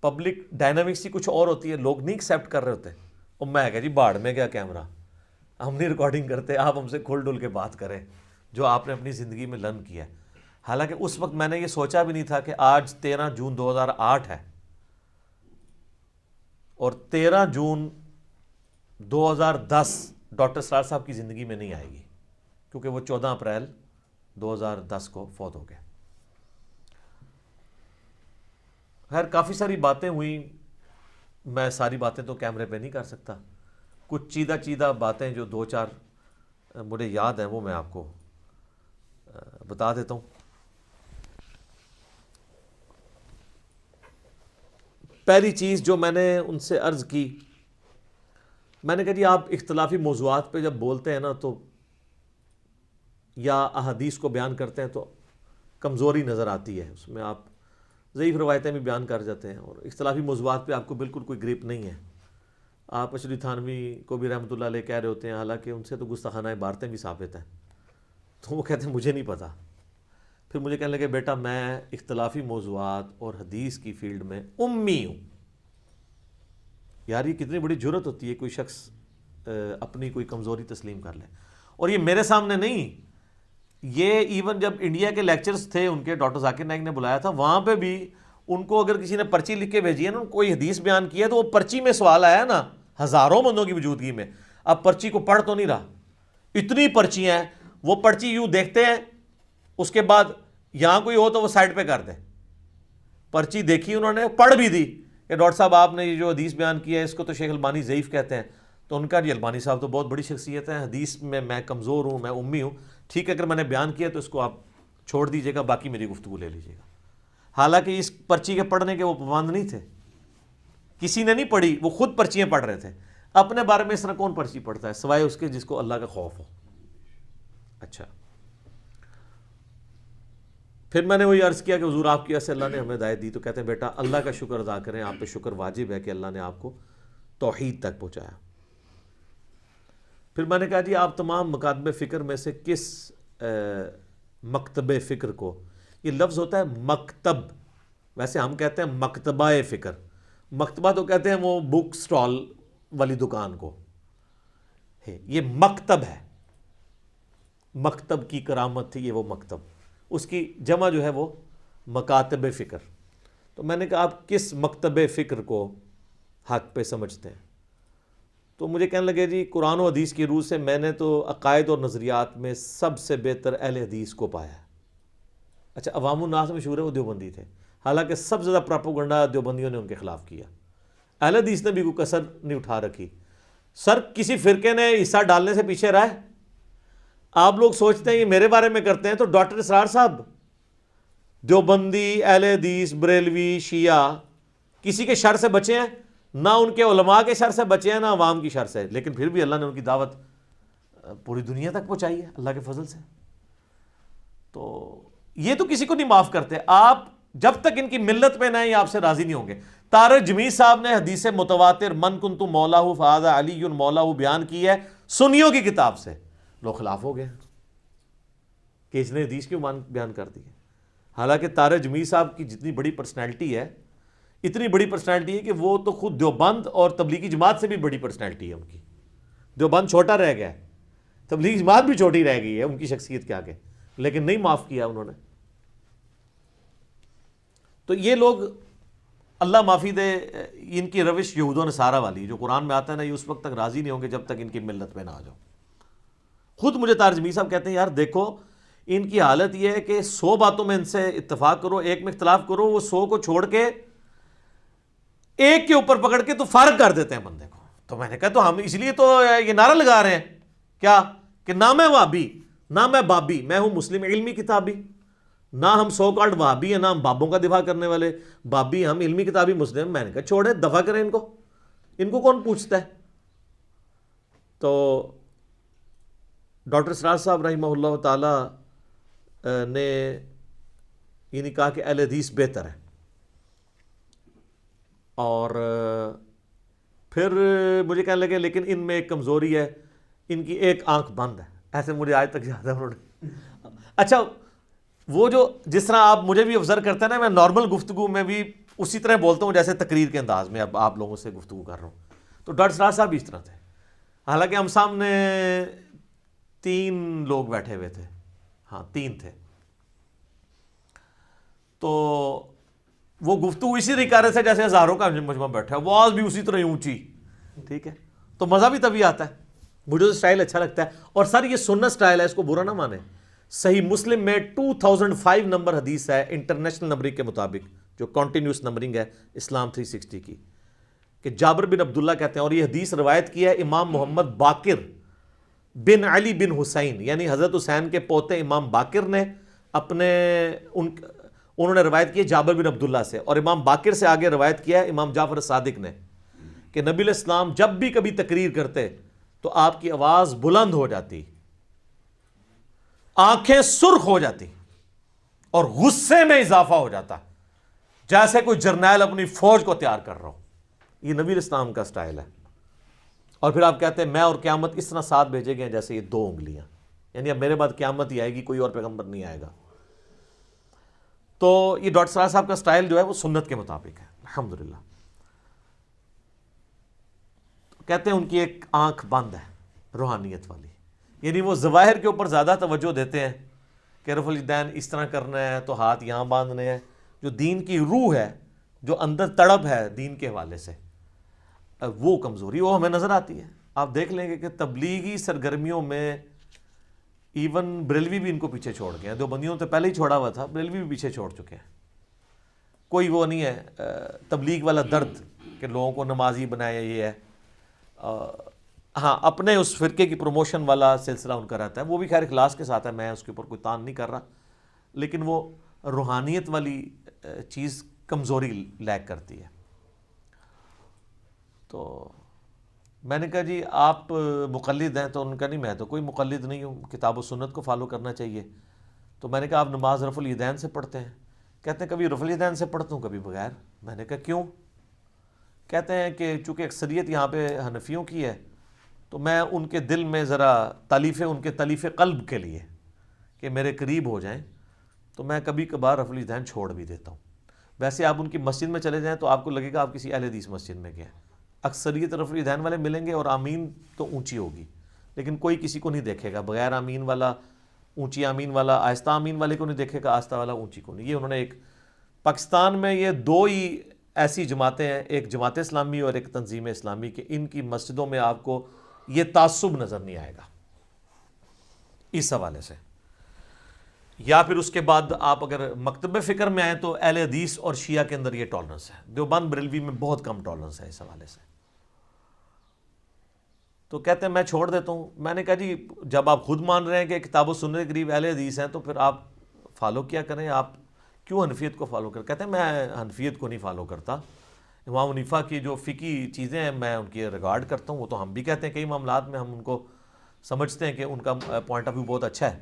پبلک ڈائنامکس ہی کچھ اور ہوتی ہے، لوگ نہیں ایکسیپٹ کر رہے ہوتے. اور میں کہا جی باڑ میں کیا کیمرہ، ہم نہیں ریکارڈنگ کرتے، آپ ہم سے کھل ڈل کے بات کریں جو آپ نے اپنی زندگی میں لرن کیا ہے. حالانکہ اس وقت میں نے یہ سوچا بھی نہیں تھا کہ آج 13 جون 2008 ہے اور 13 جون 2010 ڈاکٹر اسرار صاحب کی زندگی میں نہیں آئے گی، کیونکہ وہ 14 اپریل 2010 کو فوت ہو گئے. خیر کافی ساری باتیں ہوئیں، میں ساری باتیں تو کیمرے پہ نہیں کر سکتا. کچھ چیدہ چیدہ باتیں جو 2-4 مجھے یاد ہیں وہ میں آپ کو بتا دیتا ہوں. پہلی چیز جو میں نے ان سے عرض کی، میں نے کہا جی آپ اختلافی موضوعات پہ جب بولتے ہیں نا تو یا احادیث کو بیان کرتے ہیں تو کمزوری نظر آتی ہے، اس میں آپ ضعیف روایتیں بھی بیان کر جاتے ہیں، اور اختلافی موضوعات پہ آپ کو بالکل کوئی گریپ نہیں ہے. آپ اشری تھانوی کو بھی رحمۃ اللہ علیہ کہہ رہے ہوتے ہیں، حالانکہ ان سے تو گستاخانہ عبارتیں بھی ثابت ہیں. تو وہ کہتے ہیں مجھے نہیں پتہ. پھر مجھے کہنے لگے بیٹا میں اختلافی موضوعات اور حدیث کی فیلڈ میں امی ہوں. یار یہ کتنی بڑی جرت ہوتی ہے کوئی شخص اپنی کوئی کمزوری تسلیم کر لے. اور یہ میرے سامنے نہیں، یہ ایون جب انڈیا کے لیکچرز تھے ان کے ڈاکٹر ذاکر نائک نے بلایا تھا، وہاں پہ بھی ان کو اگر کسی نے پرچی لکھ کے بھیجی ہے نا، کوئی حدیث بیان کی ہے تو وہ پرچی میں سوال آیا نا ہزاروں بندوں کی موجودگی میں، اب پرچی کو پڑھ تو نہیں رہا، اتنی پرچیاں ہیں، وہ پرچی یوں دیکھتے ہیں، اس کے بعد یہاں کوئی ہو تو وہ سائڈ پہ کر دے، پرچی دیکھی انہوں نے، پڑھ بھی دی کہ ڈاکٹر صاحب آپ نے یہ جو حدیث بیان کی ہے اس کو تو شیخ البانی ضعیف کہتے ہیں. تو ان کا جی البانی صاحب تو بہت بڑی شخصیت ہے، حدیث میں کمزور ہوں، میں امی ہوں، ٹھیک ہے اگر میں نے بیان کیا تو اس کو آپ چھوڑ دیجیے گا، باقی میری گفتگو لے لیجیے گا. حالانکہ اس پرچی کے پڑھنے کے وہ پابند نہیں تھے، کسی نے نہیں پڑھی، وہ خود پرچیاں پڑھ رہے تھے. اپنے بارے میں اس طرح کون پرچی پڑھتا ہے سوائے اس کے جس کو اللہ کا خوف ہو. اچھا، پھر میں نے وہی عرض کیا کہ حضور آپ کی وجہ سے اللہ نے ہمیں ہدایت دی. تو کہتے ہیں بیٹا اللہ کا شکر ادا کریں، آپ پہ شکر واجب ہے کہ اللہ نے آپ کو توحید تک پہنچایا. پھر میں نے کہا جی آپ تمام مکاتب فکر میں سے کس مکتب فکر کو، یہ لفظ ہوتا ہے مکتب، ویسے ہم کہتے ہیں مکتبہ فکر، مکتبہ تو کہتے ہیں وہ بک سٹال والی دکان کو، یہ مکتب ہے، مکتب کی کرامت تھی یہ وہ مکتب، اس کی جمع جو ہے وہ مکاتب فکر. تو میں نے کہا آپ کس مکتب فکر کو حق پہ سمجھتے ہیں؟ تو مجھے کہنے لگے جی قرآن و حدیث کی روح سے میں نے تو عقائد اور نظریات میں سب سے بہتر اہل حدیث کو پایا ہے. اچھا، عوام الناس مشہور ہے وہ دیوبندی تھے، حالانکہ سب سے زیادہ پراپوگنڈا دیوبندیوں نے ان کے خلاف کیا. اہل حدیث نے بھی کوئی کسر نہیں اٹھا رکھی. سر کسی فرقے نے حصہ ڈالنے سے پیچھے رہا ہے؟ آپ لوگ سوچتے ہیں یہ میرے بارے میں کرتے ہیں، تو ڈاکٹر اسرار صاحب دیوبندی، اہل حدیث، بریلوی، شیعہ کسی کے شر سے بچے ہیں؟ نہ ان کے علماء کے شر سے بچے ہیں، نہ عوام کی شر سے، لیکن پھر بھی اللہ نے ان کی دعوت پوری دنیا تک پہنچائی ہے اللہ کے فضل سے. تو یہ تو کسی کو نہیں معاف کرتے. آپ جب تک ان کی ملت پہ نہ ہیں یہ آپ سے راضی نہیں ہوں گے. طارق جمیل صاحب نے حدیث متواتر من کنت مولاہ فہذا علی مولاہ بیان کی ہے سنیوں کی کتاب سے، لوگ خلاف ہو گئے کہ اس نے حدیث کیوں بیان کر دی ہے. حالانکہ طارق جمیل صاحب کی جتنی بڑی پرسنالٹی ہے، اتنی بڑی پرسنالٹی ہے کہ وہ تو خود دیوبند اور تبلیغی جماعت سے بھی بڑی پرسنالٹی ہے ان کی. دیوبند چھوٹا رہ گیا ہے، تبلیغی جماعت بھی چھوٹی رہ گئی ہے ان کی شخصیت کے آگے، لیکن نہیں معاف کیا انہوں نے. تو یہ لوگ اللہ معافی دے، ان کی روش یہود و نصارہ والی جو قرآن میں آتا ہے نا، یہ اس وقت تک راضی نہیں ہوں گے جب تک ان کی ملت میں نہ آ جاؤ. خود مجھے طارق جمیل صاحب کہتے ہیں یار دیکھو ان کی حالت یہ ہے کہ 100 باتوں میں ان سے اتفاق کرو، ایک میں اختلاف کرو، وہ 100 کو چھوڑ کے ایک کے اوپر پکڑ کے تو فارغ کر دیتے ہیں بندے کو. تو میں نے کہا تو ہم اس لیے تو یہ نعرہ لگا رہے ہیں کیا کہ نہ میں وہابی، نہ میں بابی، میں ہوں مسلم علمی کتابی. نہ ہم سو کالڈ وہابی ہیں، نہ ہم بابوں کا دفاع کرنے والے بابی، ہم علمی کتابی مسلم. میں نے کہا چھوڑے، دفاع کریں ان کو کون پوچھتا ہے. تو ڈاکٹر اسرار صاحب رحمہ اللہ تعالی نے یہ کہا کہ اہل حدیث بہتر ہے، اور پھر مجھے کہنے لگے لیکن ان میں ایک کمزوری ہے، ان کی ایک آنکھ بند ہے. ایسے مجھے آج تک یاد ہے انہوں نے. اچھا، وہ جو جس طرح آپ مجھے بھی آبزرو کرتے ہیں نا، میں نارمل گفتگو میں بھی اسی طرح بولتا ہوں جیسے تقریر کے انداز میں اب آپ لوگوں سے گفتگو کر رہا ہوں. تو ڈاکٹر اسرار صاحب بھی اس طرح تھے، حالانکہ ہم سامنے 3 لوگ بیٹھے ہوئے تھے، ہاں 3 تھے. تو وہ گفتگو اسی طرح کر رہے تھے جیسے ہزاروں کا مجمع بیٹھا ہے، آواز بھی اسی طرح اونچی، ٹھیک ہے. تو مزہ بھی تبھی آتا ہے، مجھے تو سٹائل اچھا لگتا ہے. اور سر یہ سنت سٹائل ہے، اس کو برا نہ مانے. صحیح مسلم میں 2005 نمبر حدیث ہے انٹرنیشنل نمبرنگ کے مطابق، جو کنٹینیوس نمبرنگ ہے اسلام 360 کی، کہ جابر بن عبداللہ کہتے ہیں، اور یہ حدیث روایت کی ہے امام محمد باقر بن علی بن حسین، یعنی حضرت حسین کے پوتے امام باقر نے انہوں نے روایت کی ہے جابر بن عبداللہ سے، اور امام باقر سے آگے روایت کیا ہے امام جعفر صادق نے کہ نبی علیہ السلام جب بھی کبھی تقریر کرتے تو آپ کی آواز بلند ہو جاتی، آنکھیں سرخ ہو جاتی، اور غصے میں اضافہ ہو جاتا، جیسے کوئی جرنیل اپنی فوج کو تیار کر رہا ہو. یہ نبی علیہ السلام کا سٹائل ہے. اور پھر آپ کہتے ہیں میں اور قیامت اس طرح ساتھ بھیجے گئے جیسے یہ 2 انگلیاں، یعنی اب میرے بعد قیامت ہی آئے گی، کوئی اور پیغمبر نہیں آئے گا. تو یہ ڈاکٹر اسرار صاحب کا سٹائل جو ہے وہ سنت کے مطابق ہے الحمدللہ. کہتے ہیں ان کی ایک آنکھ بند ہے روحانیت والی، یعنی وہ ظواہر کے اوپر زیادہ توجہ دیتے ہیں کہ رفع الیدین اس طرح کرنا ہے تو ہاتھ یہاں باندھنے ہیں. جو دین کی روح ہے، جو اندر تڑپ ہے دین کے حوالے سے، وہ کمزوری وہ ہمیں نظر آتی ہے. آپ دیکھ لیں گے کہ تبلیغی سرگرمیوں میں ایون بریلوی بھی ان کو پیچھے چھوڑ گئے ہیں. دیوبندیوں تو پہلے ہی چھوڑا ہوا تھا، بریلوی بھی پیچھے چھوڑ چکے ہیں. کوئی وہ نہیں ہے تبلیغ والا درد کہ لوگوں کو نمازی بنایا یہ ہے. ہاں اپنے اس فرقے کی پروموشن والا سلسلہ ان کا رہتا ہے, وہ بھی خیر اخلاص کے ساتھ ہے, میں اس کے اوپر کوئی تان نہیں کر رہا, لیکن وہ روحانیت والی چیز کمزوری لیک کرتی ہے. تو میں نے کہا جی آپ مقلد ہیں؟ تو ان کا نہیں, میں تو کوئی مقلد نہیں ہوں, کتاب و سنت کو فالو کرنا چاہیے. تو میں نے کہا آپ نماز رفع الیدین سے پڑھتے ہیں؟ کہتے ہیں کبھی رفع الیدین سے پڑھتا ہوں کبھی بغیر. میں نے کہا کیوں؟ کہتے ہیں کہ چونکہ اکثریت یہاں پہ حنفیوں کی ہے تو میں ان کے دل میں ذرا ان کے تلیف قلب کے لیے کہ میرے قریب ہو جائیں تو میں کبھی کبھار رفع الیدین چھوڑ بھی دیتا ہوں. ویسے آپ ان کی مسجد میں چلے جائیں تو آپ کو لگے گا آپ کسی اہل حدیث مسجد میں گئے. اکثریت رفع الیدین والے ملیں گے اور آمین تو اونچی ہوگی, لیکن کوئی کسی کو نہیں دیکھے گا بغیر آمین والا, اونچی آمین والا آہستہ آمین والے کو نہیں دیکھے گا, آہستہ والا اونچی کو نہیں. یہ انہوں نے ایک پاکستان میں یہ دو ہی ایسی جماعتیں ہیں, ایک جماعت اسلامی اور ایک تنظیم اسلامی, کہ ان کی مسجدوں میں آپ کو یہ تعصب نظر نہیں آئے گا اس حوالے سے. یا پھر اس کے بعد آپ اگر مکتب فکر میں آئیں تو اہل حدیث اور شیعہ کے اندر یہ ٹالرنس ہے, دیوبند بریلوی میں بہت کم ٹالرنس ہے اس حوالے سے. تو کہتے ہیں میں چھوڑ دیتا ہوں. میں نے کہا جی جب آپ خود مان رہے ہیں کہ کتاب و سنت کے قریب اہل حدیث ہیں تو پھر آپ فالو کیا کریں, آپ کیوں حنفیت کو فالو کریں؟ کہتے ہیں میں حنفیت کو نہیں فالو کرتا, امام حنیفہ کی جو فقہی چیزیں ہیں میں ان کی ریگارڈ کرتا ہوں, وہ تو ہم بھی کہتے ہیں کئی معاملات میں ہم ان کو سمجھتے ہیں کہ ان کا پوائنٹ آف ویو بہت اچھا ہے.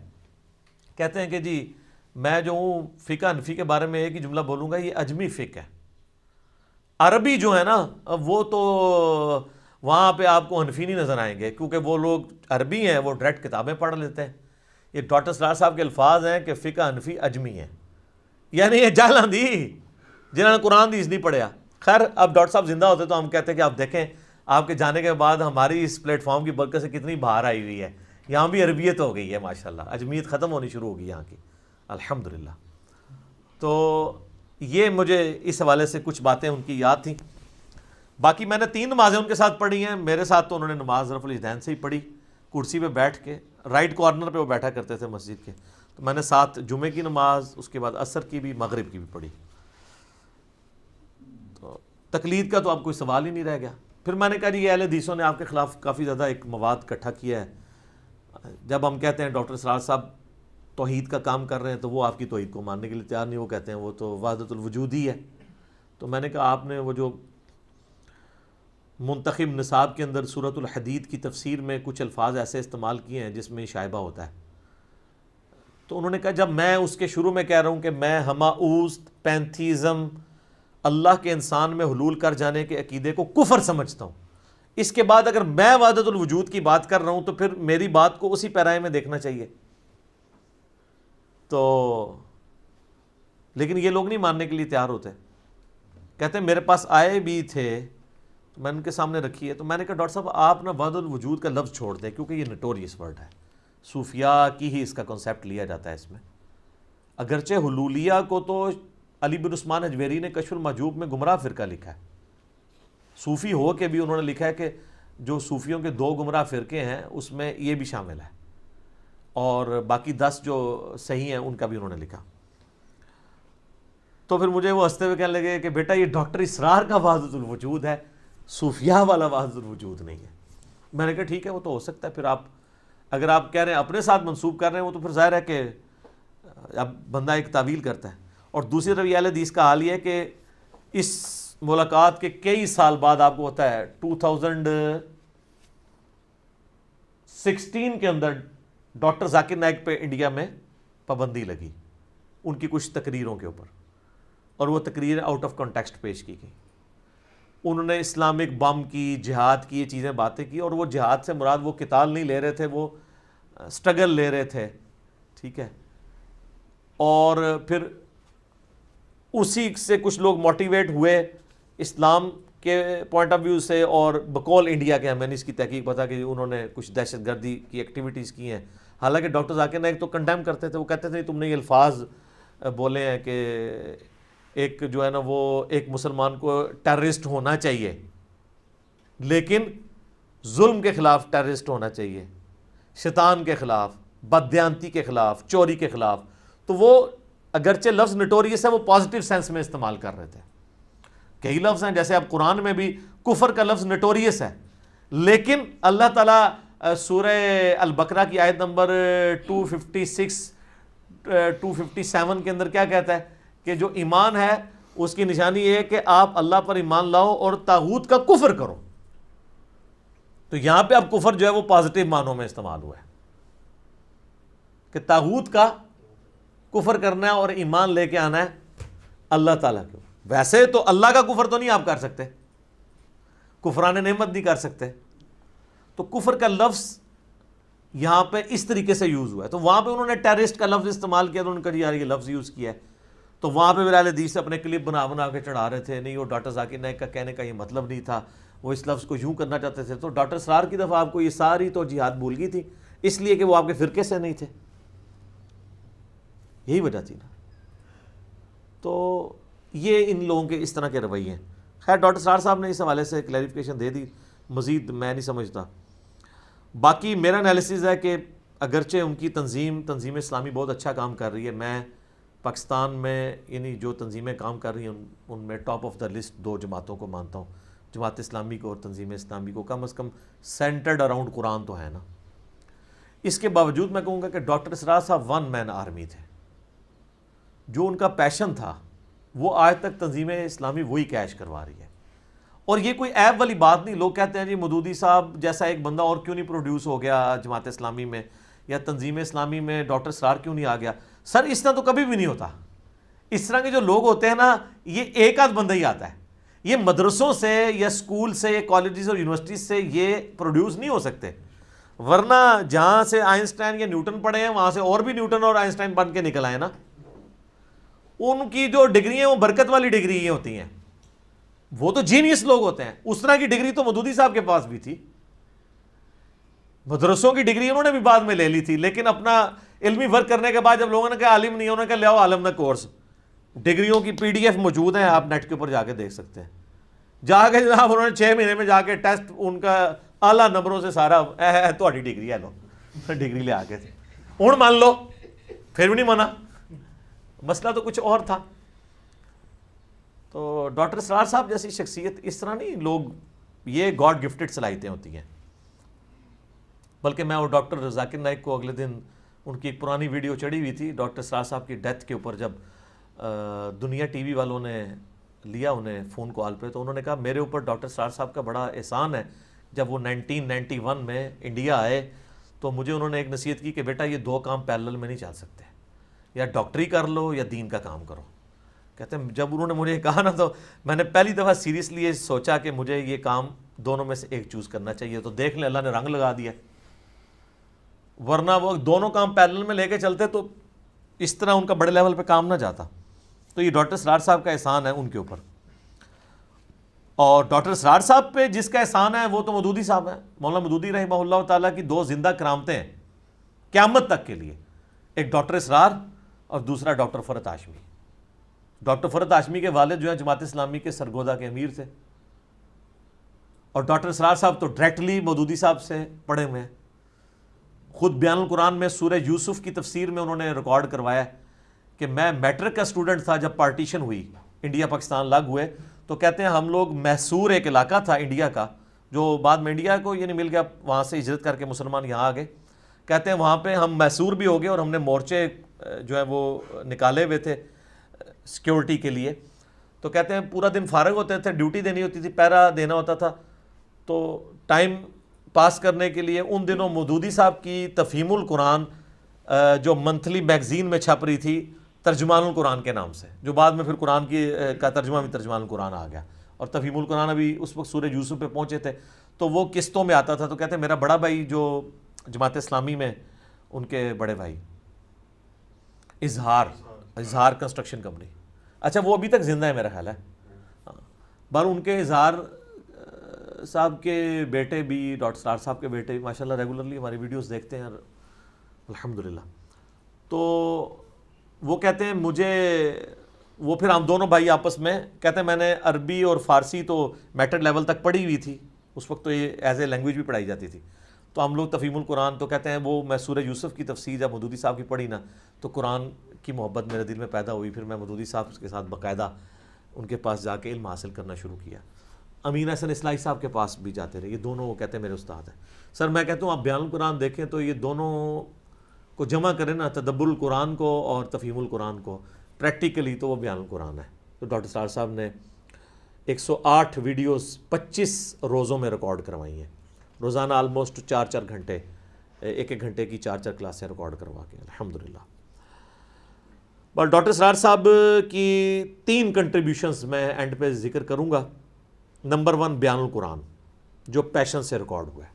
کہتے ہیں کہ جی میں جو ہوں فقہ حنفی کے بارے میں ایک ہی جملہ بولوں گا, یہ اجمی فقہ ہے. عربی جو ہے نا وہ تو وہاں پہ آپ کو حنفی نہیں نظر آئیں گے, کیونکہ وہ لوگ عربی ہیں, وہ ڈائریکٹ کتابیں پڑھ لیتے ہیں. یہ ڈاکٹر سرار صاحب کے الفاظ ہیں کہ فقہ حنفی اجمی ہے, یعنی یہ جہل اندھی جنہوں نے قرآن حدیث نہیں پڑھا. خیر اب ڈاکٹر صاحب زندہ ہوتے تو ہم کہتے ہیں کہ آپ دیکھیں آپ کے جانے کے بعد ہماری اس پلیٹ فارم کی برکت سے کتنی بہار آئی ہوئی ہے, یہاں بھی عربیت ہو گئی ہے ماشاءاللہ, اجمیت ختم ہونی شروع ہوگی یہاں کی الحمدللہ. تو یہ مجھے اس حوالے سے کچھ باتیں ان کی یاد تھیں. باقی میں نے 3 نمازیں ان کے ساتھ پڑھی ہیں, میرے ساتھ تو انہوں نے نماز رفع الیدین سے ہی پڑھی, کرسی پہ بیٹھ کے, رائٹ کارنر پہ وہ بیٹھا کرتے تھے مسجد کے. تو میں نے ساتھ جمعے کی نماز, اس کے بعد عصر کی بھی, مغرب کی بھی پڑھی. تو تقلید کا تو اب کوئی سوال ہی نہیں رہ گیا. پھر میں نے کہا جی یہ اہل حدیثوں نے آپ کے خلاف کافی زیادہ ایک مواد اکٹھا کیا ہے. جب ہم کہتے ہیں ڈاکٹر سرار صاحب توحید کا کام کر رہے ہیں تو وہ آپ کی توحید کو ماننے کے لیے تیار نہیں, وہ کہتے ہیں وہ تو وحدت الوجود ہی ہے. تو میں نے کہا آپ نے وہ جو منتخب نصاب کے اندر سورۃ الحدید کی تفسیر میں کچھ الفاظ ایسے استعمال کیے ہیں جس میں شائبہ ہوتا ہے. تو انہوں نے کہا جب میں اس کے شروع میں کہہ رہا ہوں کہ میں ہماؤست پینتھیزم, اللہ کے انسان میں حلول کر جانے کے عقیدے کو کفر سمجھتا ہوں, اس کے بعد اگر میں وحدت الوجود کی بات کر رہا ہوں تو پھر میری بات کو اسی پیرائے میں دیکھنا چاہیے. تو لیکن یہ لوگ نہیں ماننے کے لیے تیار ہوتے. کہتے ہیں میرے پاس آئے بھی تھے تو میں ان کے سامنے رکھی ہے. تو میں نے کہا ڈاکٹر صاحب آپ نا وحدت الوجود کا لفظ چھوڑ دیں, کیونکہ یہ نٹوریس ورڈ ہے, صوفیاء کی ہی اس کا کنسیپٹ لیا جاتا ہے اس میں. اگرچہ حلولیہ کو تو علی بن عثمان حجویری نے کشف المحجوب میں گمراہ فرقہ لکھا ہے, صوفی ہو کے بھی انہوں نے لکھا ہے کہ جو صوفیوں کے 2 گمراہ فرقے ہیں اس میں یہ بھی شامل ہے, اور باقی 10 جو صحیح ہیں ان کا بھی انہوں نے لکھا. تو پھر مجھے وہ ہنستے ہوئے کہنے لگے کہ بیٹا یہ ڈاکٹر اسرار کا وحدت الوجود ہے, صوفیاء والا وحدت الوجود نہیں ہے. میں نے کہا ٹھیک ہے وہ تو ہو سکتا ہے, پھر آپ اگر آپ کہہ رہے ہیں اپنے ساتھ منسوب کر رہے ہیں وہ تو پھر ظاہر ہے کہ اب بندہ ایک تعویل کرتا ہے. اور دوسری طرف یہ اہل حدیث کا حال یہ ہے کہ اس ملاقات کے کئی سال بعد آپ کو ہوتا ہے 2016 کے اندر ڈاکٹر ذاکر نائک پہ انڈیا میں پابندی لگی ان کی کچھ تقریروں کے اوپر, اور وہ تقریر آؤٹ آف کانٹیکسٹ پیش کی گئی. انہوں نے اسلامک بم کی, جہاد کی, یہ چیزیں باتیں کی, اور وہ جہاد سے مراد وہ قتال نہیں لے رہے تھے, وہ سٹرگل لے رہے تھے, ٹھیک ہے. اور پھر اسی سے کچھ لوگ موٹیویٹ ہوئے اسلام کے پوائنٹ آف ویو سے, اور بقول انڈیا کے, میں نے اس کی تحقیق پتا کہ انہوں نے کچھ دہشت گردی کی ایکٹیویٹیز کی ہیں. حالانکہ ڈاکٹر ذاکر نائک تو کنڈیم کرتے تھے, وہ کہتے تھے تم نے یہ الفاظ بولے ہیں کہ ایک جو ہے نا وہ ایک مسلمان کو ٹیررسٹ ہونا چاہیے, لیکن ظلم کے خلاف ٹیررسٹ ہونا چاہیے, شیطان کے خلاف, بددیانتی کے خلاف, چوری کے خلاف. تو وہ اگرچہ لفظ نٹوریس ہے وہ پازیٹیو سینس میں استعمال کر رہے تھے. کئی لفظ ہیں جیسے اب قرآن میں بھی کفر کا لفظ نٹوریس ہے, لیکن اللہ تعالیٰ سورہ البقرہ کی آیت نمبر 256 257 کے اندر کیا کہتا ہے کہ جو ایمان ہے اس کی نشانی یہ ہے کہ آپ اللہ پر ایمان لاؤ اور طاغوت کا کفر کرو. تو یہاں پہ اب کفر جو ہے وہ پازیٹیو معنوں میں استعمال ہوا ہے کہ طاغوت کا کفر کرنا ہے اور ایمان لے کے آنا ہے اللہ تعالیٰ کے. ویسے تو اللہ کا کفر تو نہیں آپ کر سکتے, کفران نعمت نہیں کر سکتے, تو کفر کا لفظ یہاں پہ اس طریقے سے یوز ہوا ہے. تو وہاں پہ انہوں نے ٹیررسٹ کا لفظ استعمال کیا تو انہوں نے کہا یار یہ لفظ یوز کیا ہے, تو وہاں پہ اہل حدیث اپنے کلپ بنا کے چڑھا رہے تھے. نہیں وہ ڈاکٹر ذاکر نائک کا کہنے کا یہ مطلب نہیں تھا, وہ اس لفظ کو یوں کرنا چاہتے تھے. تو ڈاکٹر اسرار کی دفعہ آپ کو یہ ساری تو جہاد بھول گئی تھی, اس لیے کہ وہ آپ کے فرقے سے نہیں تھے, یہی وجہ تھی نا. تو یہ ان لوگوں کے اس طرح کے رویے ہیں. خیر ڈاکٹر اسرار صاحب نے اس حوالے سے کلیریفیکیشن دے دی, مزید میں نہیں سمجھتا. باقی میرا انالیسز ہے کہ اگرچہ ان کی تنظیم اسلامی بہت اچھا کام کر رہی ہے, میں پاکستان میں یعنی جو تنظیمیں کام کر رہی ہیں ان میں ٹاپ آف دا لسٹ 2 جماعتوں کو مانتا ہوں, جماعت اسلامی کو اور تنظیم اسلامی کو. کم از کم سینٹرڈ اراؤنڈ قرآن تو ہے نا. اس کے باوجود میں کہوں گا کہ ڈاکٹر اسرار صاحب 1 مین آرمی تھے. جو ان کا پیشن تھا وہ آج تک تنظیم اسلامی وہی کیش کروا رہی ہے. اور یہ کوئی عیب والی بات نہیں. لوگ کہتے ہیں جی مودودی صاحب جیسا ایک بندہ اور کیوں نہیں پروڈیوس ہو گیا جماعت اسلامی میں, یا تنظیم اسلامی میں ڈاکٹر اسرار کیوں نہیں آ گیا. سر اس طرح تو کبھی بھی نہیں ہوتا. اس طرح کے جو لوگ ہوتے ہیں نا, یہ ایک آدھ بندہ ہی آتا ہے. یہ مدرسوں سے یا اسکول سے یا کالجز اور یونیورسٹیز سے یہ پروڈیوس نہیں ہو سکتے, ورنہ جہاں سے آئنسٹائن یا نیوٹن پڑھے ہیں وہاں سے اور بھی نیوٹن اور آئنسٹائن بن کے نکل آئے نا. ان کی جو ڈگری ہیں وہ برکت والی ڈگری ہوتی ہیں, وہ تو جینیس لوگ ہوتے ہیں. اس طرح کی ڈگری تو مودودی صاحب کے پاس بھی تھی, مدرسوں کی ڈگری انہوں نے بھی بعد میں لے لی تھی, لیکن اپنا علمی ورک کرنے کے بعد جب لوگوں نے کہا عالم نہیں ہے, انہوں نے کہا لے آؤ عالم نہ کورس. ڈگریوں کی PDF موجود ہیں, آپ نیٹ کے اوپر جا کے دیکھ سکتے ہیں. جا کے جناب انہوں نے 6 مہینے میں جا کے ٹیسٹ ان کا اعلیٰ نمبروں سے سارا تھوڑی ڈگری ہے, لو ڈگری لے آ کے ہوں مان لو, پھر بھی نہیں مانا. مسئلہ تو کچھ اور تھا. تو ڈاکٹر اسرار صاحب جیسی شخصیت اس طرح نہیں, لوگ یہ گاڈ گفٹڈ صلاحیتیں ہوتی ہیں. بلکہ میں وہ ڈاکٹر ذاکر نائک کو اگلے دن ان کی ایک پرانی ویڈیو چڑھی ہوئی تھی ڈاکٹر اسرار صاحب کی ڈیتھ کے اوپر, جب دنیا ٹی وی والوں نے لیا انہیں فون کال پہ, تو انہوں نے کہا میرے اوپر ڈاکٹر اسرار صاحب کا بڑا احسان ہے. جب وہ 1991 میں انڈیا آئے تو مجھے انہوں نے ایک نصیحت کی کہ بیٹا یہ 2 کام پیرلل میں نہیں چل سکتے, یا ڈاکٹری کر لو یا دین کا کام کرو. کہتے ہیں جب انہوں نے مجھے کہا نا تو میں نے پہلی دفعہ سیریسلی یہ سوچا کہ مجھے یہ کام دونوں میں سے ایک چوز کرنا چاہیے. تو دیکھ لیں اللہ نے رنگ لگا دیا, ورنہ وہ دونوں کام پیرلل میں لے کے چلتے تو اس طرح ان کا بڑے لیول پہ کام نہ جاتا. تو یہ ڈاکٹر اسرار صاحب کا احسان ہے ان کے اوپر. اور ڈاکٹر اسرار صاحب پہ جس کا احسان ہے وہ تو مودودی صاحب ہیں. مولانا مودودی رحمہ اللہ تعالیٰ کی 2 زندہ کرامتیں ہیں قیامت تک کے لیے, ایک ڈاکٹر اسرار اور دوسرا ڈاکٹر فرحت ہاشمی. ڈاکٹر فرحت ہاشمی کے والد جو ہیں جماعت اسلامی کے سرگودا کے امیر تھے, اور ڈاکٹر اسرار صاحب تو ڈائریکٹلی مودودی صاحب سے پڑھے ہوئے ہیں. خود بیان القرآن میں سورہ یوسف کی تفسیر میں انہوں نے ریکارڈ کروایا کہ میں میٹرک کا اسٹوڈنٹ تھا جب پارٹیشن ہوئی, انڈیا پاکستان الگ ہوئے, تو کہتے ہیں ہم لوگ محصور ایک علاقہ تھا انڈیا کا جو بعد میں انڈیا کو یعنی مل گیا, وہاں سے ہجرت کر کے مسلمان یہاں آ گئے. کہتے ہیں وہاں پہ ہم محصور بھی ہو گئے اور ہم نے مورچے جو ہیں وہ نکالے ہوئے تھے سیکیورٹی کے لیے. تو کہتے ہیں پورا دن فارغ ہوتے تھے, ڈیوٹی دینی ہوتی تھی, پہرا دینا ہوتا تھا. تو ٹائم پاس کرنے کے لیے ان دنوں مودودی صاحب کی تفہیم القرآن جو منتھلی میگزین میں چھپ رہی تھی ترجمان القرآن کے نام سے, جو بعد میں پھر قرآن کی کا ترجمہ بھی ترجمان القرآن آ گیا, اور تفہیم القرآن ابھی اس وقت سورہ یوسف پہ پہنچے تھے, تو وہ قسطوں میں آتا تھا. تو کہتے ہیں میرا بڑا بھائی جو جماعت اسلامی میں ان کے بڑے بھائی اظہار کنسٹرکشن کمپنی, اچھا وہ ابھی تک زندہ ہے میرا خیال ہے. بار ان کے اظہار صاحب کے بیٹے بھی, ڈاکٹر اسرار صاحب کے بیٹے بھی ماشاءاللہ ریگولرلی ہماری ویڈیوز دیکھتے ہیں الحمدللہ. تو وہ کہتے ہیں مجھے, وہ پھر ہم دونوں بھائی آپس میں کہتے ہیں میں نے عربی اور فارسی تو میٹرک لیول تک پڑھی ہوئی تھی, اس وقت تو یہ ایز اے لینگویج بھی پڑھائی جاتی تھی. تو ہم لوگ تفہیم القرآن تو کہتے ہیں وہ میں سورہ یوسف کی تفسیر جب مودودی صاحب کی پڑھی نا تو قرآن کی محبت میرے دل میں پیدا ہوئی، پھر میں مودودی صاحب کے ساتھ باقاعدہ ان کے پاس جا کے علم حاصل کرنا شروع کیا۔ امین احسن اصلاحی صاحب کے پاس بھی جاتے رہے، یہ دونوں وہ کہتے ہیں میرے استاد ہیں۔ سر میں کہتا ہوں آپ بیان القرآن دیکھیں تو یہ دونوں کو جمع کریں نا، تدبر القرآن کو اور تفہیم القرآن کو، پریکٹیکلی تو وہ بیان القرآن ہے۔ تو ڈاکٹر اسرار صاحب نے 108 ویڈیوز 25 روزوں میں ریکارڈ کروائی ہیں، روزانہ آلموسٹ 4 گھنٹے، ایک گھنٹے کی 4 کلاسیں ریکارڈ کروا کے الحمدللہ۔ بٹ ڈاکٹر اسرار صاحب کی 3 کنٹریبیوشنز میں اینڈ پہ ذکر کروں گا۔ نمبر 1 بیان القرآن جو پیشن سے ریکارڈ ہوا ہے۔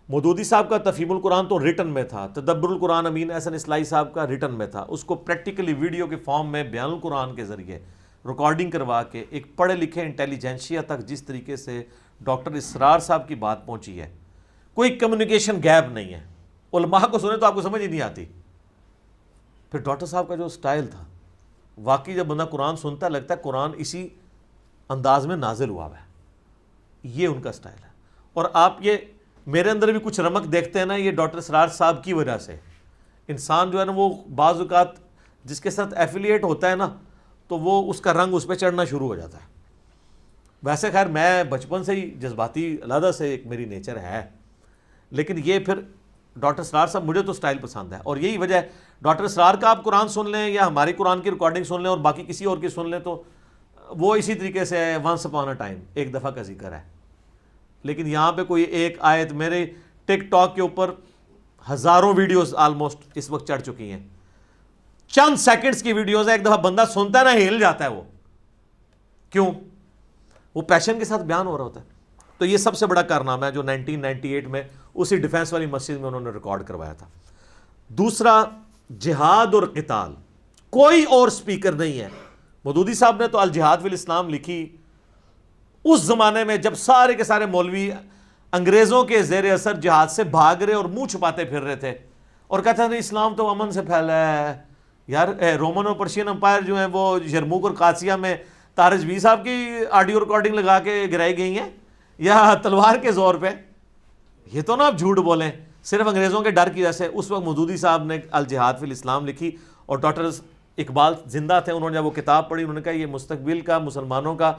مودودی صاحب کا تفہیم القرآن تو ریٹن میں تھا، تدبر القرآن امین احسن اصلاحی صاحب کا ریٹن میں تھا، اس کو پریکٹیکلی ویڈیو کے فارم میں بیان القرآن کے ذریعے ریکارڈنگ کروا کے ایک پڑھے لکھے انٹیلیجنشیا تک جس طریقے سے ڈاکٹر اسرار صاحب کی بات پہنچی ہے، کوئی کمیونیکیشن گیپ نہیں ہے۔ علماء کو سنے تو آپ کو سمجھ ہی نہیں آتی۔ پھر ڈاکٹر صاحب کا جو سٹائل تھا، واقعی جب بندہ قرآن سنتا ہے لگتا ہے قرآن اسی انداز میں نازل ہوا ہے، یہ ان کا سٹائل ہے۔ اور آپ یہ میرے اندر بھی کچھ رمق دیکھتے ہیں نا، یہ ڈاکٹر اسرار صاحب کی وجہ سے۔ انسان جو ہے نا وہ بعض اوقات جس کے ساتھ ایفیلیٹ ہوتا ہے نا تو وہ اس کا رنگ اس پہ چڑھنا شروع ہو جاتا ہے۔ ویسے خیر میں بچپن سے ہی جذباتی علیحدہ سے ایک میری نیچر ہے، لیکن یہ پھر ڈاکٹر اسرار صاحب مجھے تو سٹائل پسند ہے، اور یہی وجہ ہے ڈاکٹر اسرار کا آپ قرآن سن لیں یا ہماری قرآن کی ریکارڈنگ سن لیں اور باقی کسی اور کی سن لیں تو وہ اسی طریقے سے ونس اپان اے ٹائم ایک دفعہ کا ذکر ہے۔ لیکن یہاں پہ کوئی ایک آیت، میرے ٹک ٹاک کے اوپر ہزاروں ویڈیوز آلموسٹ اس وقت چڑھ چکی ہیں، چند سیکنڈز کی ویڈیوز ہے، ایک دفعہ بندہ سنتا ہے نا ہل جاتا ہے وہ، کیوں؟ وہ پیشن کے ساتھ بیان ہو رہا ہوتا ہے۔ تو یہ سب سے بڑا کارنامہ ہے جو 1998 میں اسی ڈیفینس والی مسجد میں انہوں نے ریکارڈ کروایا تھا۔ دوسرا جہاد اور قتال، کوئی اور سپیکر نہیں ہے۔ مودودی صاحب نے تو الجہاد فی الاسلام لکھی اس زمانے میں جب سارے کے سارے مولوی انگریزوں کے زیر اثر جہاد سے بھاگ رہے اور منہ چھپاتے پھر رہے تھے اور کہتے تھے اسلام تو امن سے پھیلا ہے۔ یار رومن اور پرشین امپائر جو ہیں وہ یرموک اور قادسیہ میں طارق بی صاحب کی آڈیو ریکارڈنگ لگا کے گرائی گئی ہیں یا تلوار کے زور پہ؟ یہ تو نا آپ جھوٹ بولیں صرف انگریزوں کے ڈر کی وجہ سے۔ اس وقت مودودی صاحب نے الجہاد فی الاسلام لکھی اور ڈاکٹر اقبال زندہ تھے، انہوں نے جب وہ کتاب پڑھی انہوں نے کہا یہ مستقبل کا مسلمانوں کا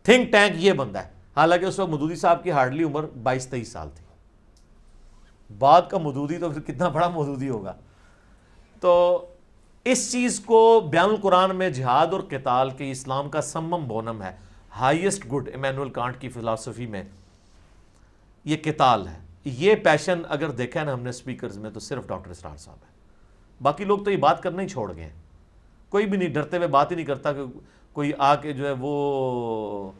تھنک ٹینک یہ بندہ ہے۔ حالانکہ اس وقت مودودی صاحب کی ہارڈلی عمر 22-23 سال تھی۔ بعد کا مودودی تو پھر کتنا بڑا مودودی ہوگا۔ تو اس چیز کو بیان القرآن میں جہاد اور قتال کے اسلام کا سمم بونم ہے، ہائیسٹ گڈ ایمینول کانٹ کی فلسفی میں یہ قتال ہے۔ یہ پیشن اگر دیکھا نا ہم نے سپیکرز میں تو صرف ڈاکٹر اسرار صاحب ہے، باقی لوگ تو یہ بات کرنا ہی چھوڑ گئے ہیں۔ کوئی بھی نہیں ڈرتے ہوئے بات ہی نہیں کرتا کہ کوئی آ کے جو ہے وہ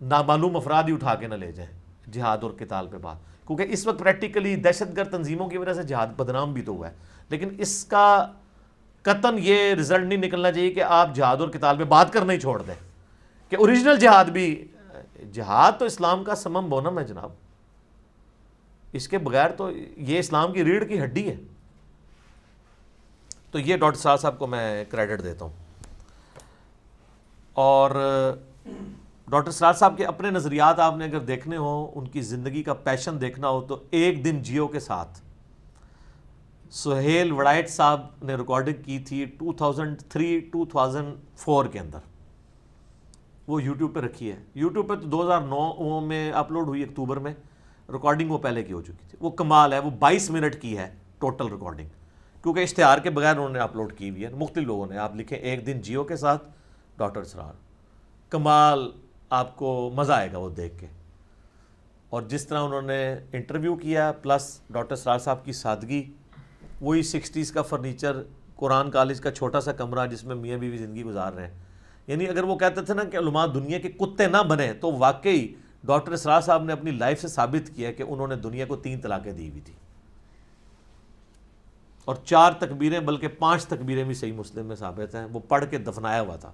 نامعلوم افراد ہی اٹھا کے نہ لے جائیں جہاد اور قتال پہ بات، کیونکہ اس وقت پریکٹیکلی دہشت گرد تنظیموں کی وجہ سے جہاد بدنام بھی تو ہوا ہے، لیکن اس کا قطعاً یہ رزلٹ نہیں نکلنا چاہیے کہ آپ جہاد اور قتال پہ بات کرنا ہی چھوڑ دیں، کہ اوریجنل جہاد بھی، جہاد تو اسلام کا سمم بونم ہے جناب، اس کے بغیر تو یہ اسلام کی ریڑھ کی ہڈی ہے۔ تو یہ ڈاکٹر اسرار صاحب کو میں کریڈٹ دیتا ہوں۔ اور ڈاکٹر اسرار صاحب کے اپنے نظریات آپ نے اگر دیکھنے ہوں، ان کی زندگی کا پیشن دیکھنا ہو تو ایک دن جیو کے ساتھ سہیل وڑائٹ صاحب نے ریکارڈنگ کی تھی 2003-2004 کے اندر، وہ یوٹیوب پہ رکھی ہے۔ یوٹیوب پہ تو 2009 میں اپلوڈ ہوئی، اکتوبر میں، ریکارڈنگ وہ پہلے کی ہو چکی تھی۔ وہ کمال ہے، وہ 22 منٹ کی ہے ٹوٹل ریکارڈنگ، کیونکہ اشتہار کے بغیر انہوں نے اپلوڈ کی ہوئی ہے مختلف لوگوں نے۔ آپ لکھیں ایک دن جیو کے ساتھ ڈاکٹر اسرار، کمال، آپ کو مزہ آئے گا وہ دیکھ کے۔ اور جس طرح انہوں نے انٹرویو کیا پلس ڈاکٹر اسرار صاحب کی سادگی، وہی 60s کا فرنیچر، قرآن کالج کا چھوٹا سا کمرہ جس میں میاں بیوی زندگی گزار رہے ہیں۔ یعنی اگر وہ کہتے تھے نا کہ علماء دنیا کے کتے نہ بنے، تو واقعی ڈاکٹر اسرار صاحب نے اپنی لائف سے ثابت کیا کہ انہوں نے دنیا کو 3 طلاقیں دی ہوئی تھی، اور 4 تکبیریں بلکہ 5 تکبیریں بھی صحیح مسلم میں ثابت ہیں، وہ پڑھ کے دفنایا ہوا تھا۔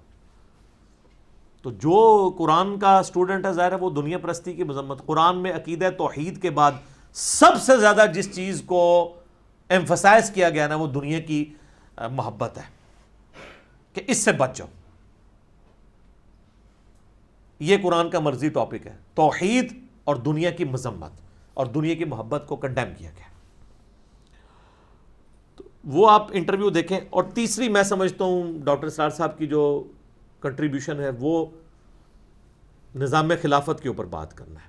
تو جو قرآن کا اسٹوڈنٹ ہے ظاہر ہے وہ دنیا پرستی کی مذمت، قرآن میں عقیدہ توحید کے بعد سب سے زیادہ جس چیز کو ایمفسائز کیا گیا نا وہ دنیا کی محبت ہے، کہ اس سے بچ جاؤ۔ یہ قرآن کا مرضی ٹاپک ہے، توحید اور دنیا کی مذمت، اور دنیا کی محبت کو کنڈیم کیا گیا. تو وہ آپ انٹرویو دیکھیں. اور تیسری میں سمجھتا ہوں ڈاکٹر اسرار صاحب کی جو کنٹریبیوشن ہے وہ نظام خلافت کے اوپر بات کرنا ہے.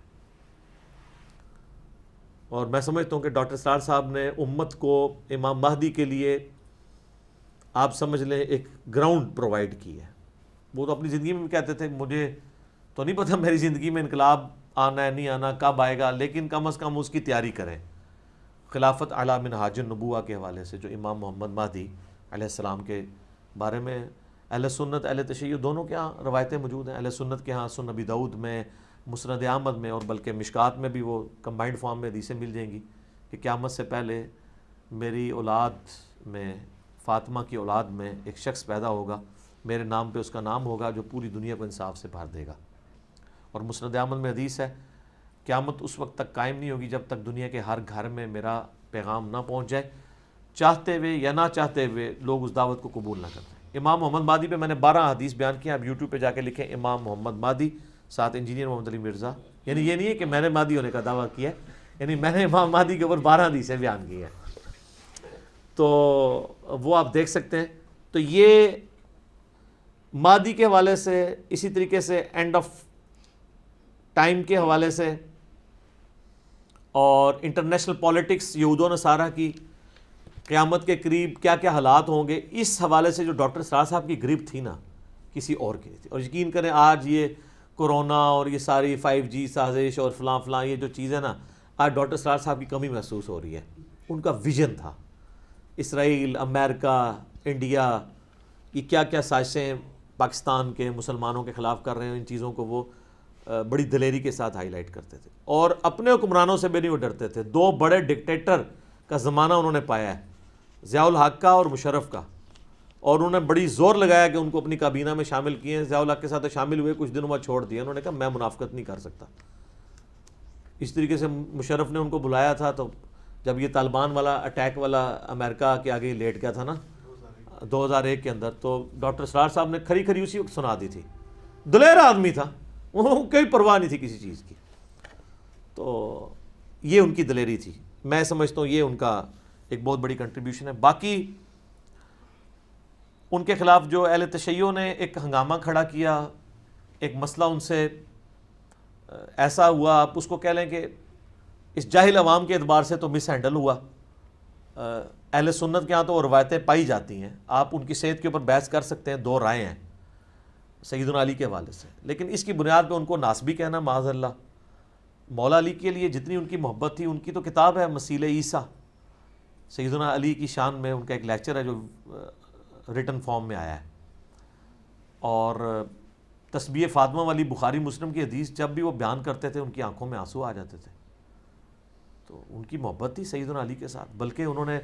اور میں سمجھتا ہوں کہ ڈاکٹر اسرار صاحب نے امت کو امام مہدی کے لیے آپ سمجھ لیں ایک گراؤنڈ پرووائڈ کی ہے. وہ تو اپنی زندگی میں بھی کہتے تھے مجھے تو نہیں پتہ میری زندگی میں انقلاب آنا ہے نہیں آنا کب آئے گا، لیکن کم از کم اس کی تیاری کریں. خلافت علی منہاج النبوہ کے حوالے سے جو امام محمد مہدی علیہ السلام کے بارے میں اہل سنت اہل تشیع دونوں کے ہاں روایتیں موجود ہیں. اہل سنت کے ہاں سنن ابی داؤد میں، مسند احمد میں، اور بلکہ مشکات میں بھی وہ کمبائنڈ فارم میں حدیثیں مل جائیں گی کہ قیامت سے پہلے میری اولاد میں، فاطمہ کی اولاد میں ایک شخص پیدا ہوگا، میرے نام پہ اس کا نام ہوگا جو پوری دنیا کو انصاف سے بھر دے گا. اور مسند احمد میں حدیث ہے قیامت اس وقت تک قائم نہیں ہوگی جب تک دنیا کے ہر گھر میں میرا پیغام نہ پہنچ جائے، چاہتے ہوئے یا نہ چاہتے ہوئے لوگ اس دعوت کو قبول نہ کرتے. امام محمد مہدی پہ میں نے 12 حدیث بیان کیا. آپ یوٹیوب پہ جا کے لکھیں امام محمد مہدی ساتھ انجینئر محمد علی مرزا. یعنی یہ نہیں ہے کہ میں نے مہدی ہونے کا دعویٰ کیا ہے، یعنی میں نے امام مہدی کے اوپر 12 حدیثیں بیان کی ہیں. تو وہ آپ دیکھ سکتے ہیں. تو یہ مہدی کے حوالے سے، اسی طریقے سے اینڈ آف ٹائم کے حوالے سے، اور انٹرنیشنل پالیٹکس یہود و نصارہ کی قیامت کے قریب کیا کیا حالات ہوں گے، اس حوالے سے جو ڈاکٹر اسرار صاحب کی گرپ تھی نا کسی اور کی نہیں تھی. اور یقین کریں آج یہ کورونا اور یہ ساری 5G سازش اور فلاں فلاں یہ جو چیزیں نا، آج ڈاکٹر اسرار صاحب کی کمی محسوس ہو رہی ہے. ان کا ویژن تھا. اسرائیل، امریکہ، انڈیا، یہ کیا کیا سازشیں پاکستان کے مسلمانوں کے خلاف کر رہے ہیں، ان چیزوں کو وہ بڑی دلیری کے ساتھ ہائی لائٹ کرتے تھے. اور اپنے حکمرانوں سے بھی نہیں وہ ڈرتے تھے. 2 بڑے ڈکٹیٹر کا زمانہ انہوں نے پایا ہے، ضیاء الحق کا اور مشرف کا، اور انہوں نے بڑی زور لگایا کہ ان کو اپنی کابینہ میں شامل کیے. ضیاء الحق کے ساتھ شامل ہوئے، کچھ دنوں بعد چھوڑ دیا. انہوں نے کہا میں منافقت نہیں کر سکتا. اس طریقے سے مشرف نے ان کو بلایا تھا تو جب یہ طالبان والا اٹیک والا امریکہ کے آگے لیٹ گیا تھا نا 2001 کے اندر، تو ڈاکٹر اسرار صاحب نے کھری کھری اسی وقت سنا دی تھی. دلیر آدمی تھا، وہ کوئی پرواہ نہیں تھی کسی چیز کی. تو یہ ان کی دلیری تھی. میں سمجھتا ہوں یہ ان کا ایک بہت بڑی کنٹریبیوشن ہے. باقی ان کے خلاف جو اہل تشیع نے ایک ہنگامہ کھڑا کیا، ایک مسئلہ ان سے ایسا ہوا، آپ اس کو کہہ لیں کہ اس جاہل عوام کے اعتبار سے تو مس ہینڈل ہوا. اہل سنت کے ہاں تو وہ روایتیں پائی جاتی ہیں، آپ ان کی صحت کے اوپر بحث کر سکتے ہیں، 2 رائے ہیں سیدنا علی کے حوالے سے، لیکن اس کی بنیاد پہ ان کو ناسبی کہنا معاذ اللہ. مولا علی کے لیے جتنی ان کی محبت تھی، ان کی تو کتاب ہے مسیل عیسیٰ، سیدنا علی کی شان میں ان کا ایک لیکچر ہے جو ریٹن فارم میں آیا ہے. اور تسبیح فاطمہ والی بخاری مسلم کی حدیث جب بھی وہ بیان کرتے تھے ان کی آنکھوں میں آنسو آ جاتے تھے. تو ان کی محبت تھی سیدنا علی کے ساتھ. بلکہ انہوں نے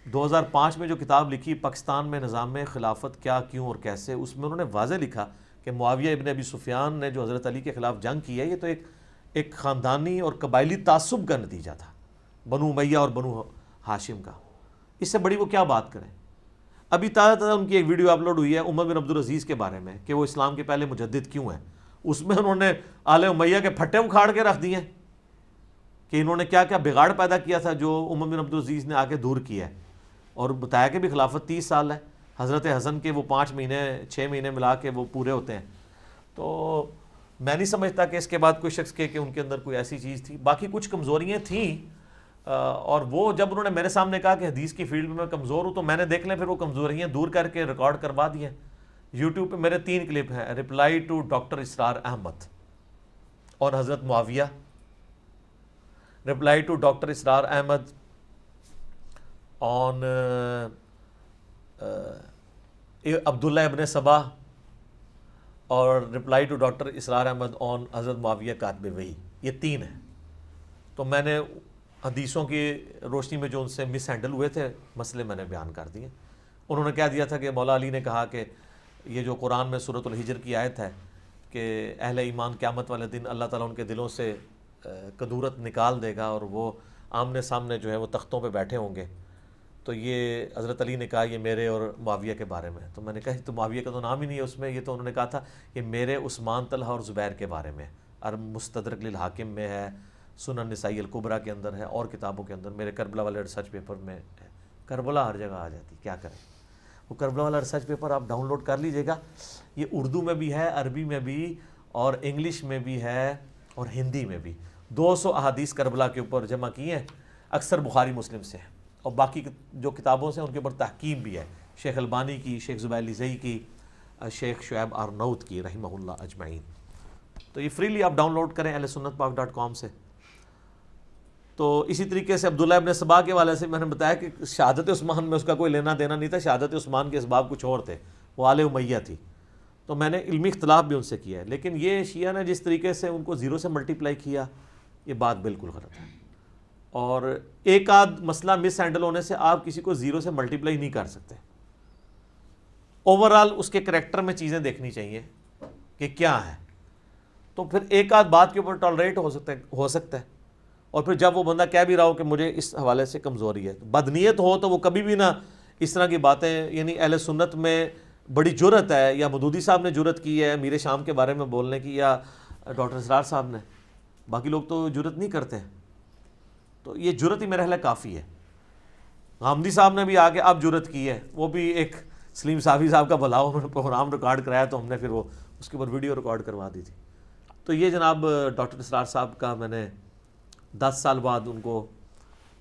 2005 میں جو کتاب لکھی پاکستان میں نظام خلافت کیا، کیوں اور کیسے، اس میں انہوں نے واضح لکھا کہ معاویہ ابن ابی سفیان نے جو حضرت علی کے خلاف جنگ کی ہے، یہ تو ایک خاندانی اور قبائلی تعصب کا نتیجہ تھا، بنو امیہ اور بنو ہاشم کا. اس سے بڑی وہ کیا بات کریں. ابھی تازہ ان کی ایک ویڈیو اپلوڈ ہوئی ہے عمر بن عبدالعزیز کے بارے میں کہ وہ اسلام کے پہلے مجدد کیوں ہیں. اس میں انہوں نے آل امیہ کے پھٹے اکھاڑ کے رکھ دیے کہ انہوں نے کیا کیا بگاڑ پیدا کیا تھا جو عمر بن عبدالعزیز نے آ کے دور کیا ہے. اور بتایا کہ بھی خلافت 30 سال ہے، حضرت حسن کے وہ 5 مہینے 6 مہینے ملا کے وہ پورے ہوتے ہیں. تو میں نہیں سمجھتا کہ اس کے بعد کوئی شخص کہ ان کے اندر کوئی ایسی چیز تھی. باقی کچھ کمزوریاں تھیں، اور وہ جب انہوں نے میرے سامنے کہا کہ حدیث کی فیلڈ میں میں کمزور ہوں، تو میں نے دیکھ لیں پھر وہ کمزوریاں دور کر کے ریکارڈ کروا دی ہیں. یوٹیوب پہ میرے 3 کلپ ہیں، رپلائی ٹو ڈاکٹر اسرار احمد اور حضرت معاویہ، رپلائی ٹو ڈاکٹر اسرار احمد آن عبداللہ ابن سبا، اور رپلائی ٹو ڈاکٹر اسرار احمد آن حضرت معاویہ کاتب وحی. یہ 3 ہیں. تو میں نے حدیثوں کی روشنی میں جو ان سے مس ہینڈل ہوئے تھے مسئلے میں نے بیان کر دیے. انہوں نے کہہ دیا تھا کہ مولا علی نے کہا کہ یہ جو قرآن میں سورۃ الحجر کی آیت ہے کہ اہل ایمان قیامت والے دن اللہ تعالیٰ ان کے دلوں سے کدورت نکال دے گا اور وہ آمنے سامنے جو ہے وہ تختوں پہ بیٹھے ہوں گے. تو یہ حضرت علی نے کہا یہ میرے اور معاویہ کے بارے میں. تو میں نے کہا تو معاویہ کا تو نام ہی نہیں ہے اس میں. یہ تو انہوں نے کہا تھا کہ میرے عثمان، طلحہ اور زبیر کے بارے میں، اور مستدرک للحاکم میں ہے، سنن نسائی الکبریٰ کے اندر ہے اور کتابوں کے اندر، میرے کربلا والے ریسرچ پیپر میں ہے۔ کربلا ہر جگہ آ جاتی، کیا کریں، وہ کربلا والا ریسرچ پیپر آپ ڈاؤن لوڈ کر لیجئے گا، یہ اردو میں بھی ہے، عربی میں بھی، اور انگلش میں بھی ہے، اور ہندی میں بھی۔ 200 احادیث کربلا کے اوپر جمع کی ہیں، اکثر بخاری مسلم سے ہیں، اور باقی جو کتابوں سے ان کے اوپر تحکیم بھی ہے، شیخ البانی کی، شیخ زبیر لیزئی کی، شیخ شعیب آرناؤت کی رحمہ اللہ اجمعین۔ تو یہ فریلی آپ ڈاؤن لوڈ کریں ahlsunnatpak.com سے۔ تو اسی طریقے سے عبداللہ ابن سبا کے والے سے میں نے بتایا کہ شہادت عثمان میں اس کا کوئی لینا دینا نہیں تھا، شہادت عثمان کے اسباب کچھ اور تھے، وہ آل امیہ تھی، تو میں نے علمی اختلاف بھی ان سے کیا ہے۔ لیکن یہ شیعہ نے جس طریقے سے ان کو زیرو سے ملٹیپلائی کیا، یہ بات بالکل غلط ہے، اور ایک آدھ مسئلہ مس ہینڈل ہونے سے آپ کسی کو زیرو سے ملٹیپلائی نہیں کر سکتے۔ اوورآل اس کے کریکٹر میں چیزیں دیکھنی چاہیے کہ کیا ہے، تو پھر ایک آدھ بات کے اوپر ٹالریٹ ہو سکتا ہے، اور پھر جب وہ بندہ کہہ بھی رہا ہو کہ مجھے اس حوالے سے کمزوری ہے، بدنیت ہو تو وہ کبھی بھی نہ اس طرح کی باتیں، یعنی اہل سنت میں بڑی جرت ہے، یا مودودی صاحب نے جرت کی ہے میر شام کے بارے میں بولنے کی، یا ڈاکٹر اسرار صاحب نے، باقی لوگ تو جرت نہیں کرتے، تو یہ جرت ہی میرے خیال کافی ہے۔ غامدی صاحب نے بھی آگے اب جرت کی ہے، وہ بھی ایک سلیم صافی صاحب کا بلاؤ، انہوں نے پروگرام ریکارڈ کرایا تو ہم نے پھر وہ اس کے اوپر ویڈیو ریکارڈ کروا دی تھی۔ تو یہ جناب ڈاکٹر اسرار صاحب کا میں نے 10 سال بعد ان کو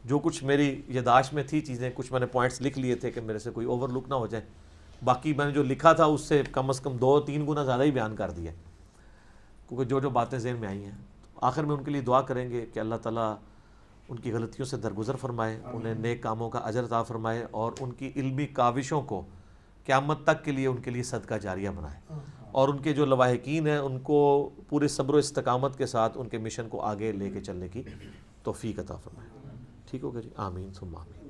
جو کچھ میری یادداشت میں تھی چیزیں، کچھ میں نے پوائنٹس لکھ لیے تھے کہ میرے سے کوئی اوور لک نہ ہو جائے، باقی میں نے جو لکھا تھا اس سے کم از کم 2-3 گنا زیادہ ہی بیان کر دیا، کیونکہ جو باتیں ذہن میں آئی ہیں۔ آخر میں ان کے لیے دعا کریں گے کہ اللہ تعالیٰ ان کی غلطیوں سے درگزر فرمائے، انہیں نیک کاموں کا اجر عطا فرمائے، اور ان کی علمی کاوشوں کو قیامت تک کے لیے ان کے لیے صدقہ جاریہ بنائے، اور ان کے جو لواحقین ہیں ان کو پورے صبر و استقامت کے ساتھ ان کے مشن کو آگے لے کے چلنے کی توفیق عطا فرمائے۔ ٹھیک ہوگا جی، آمین ثم آمین۔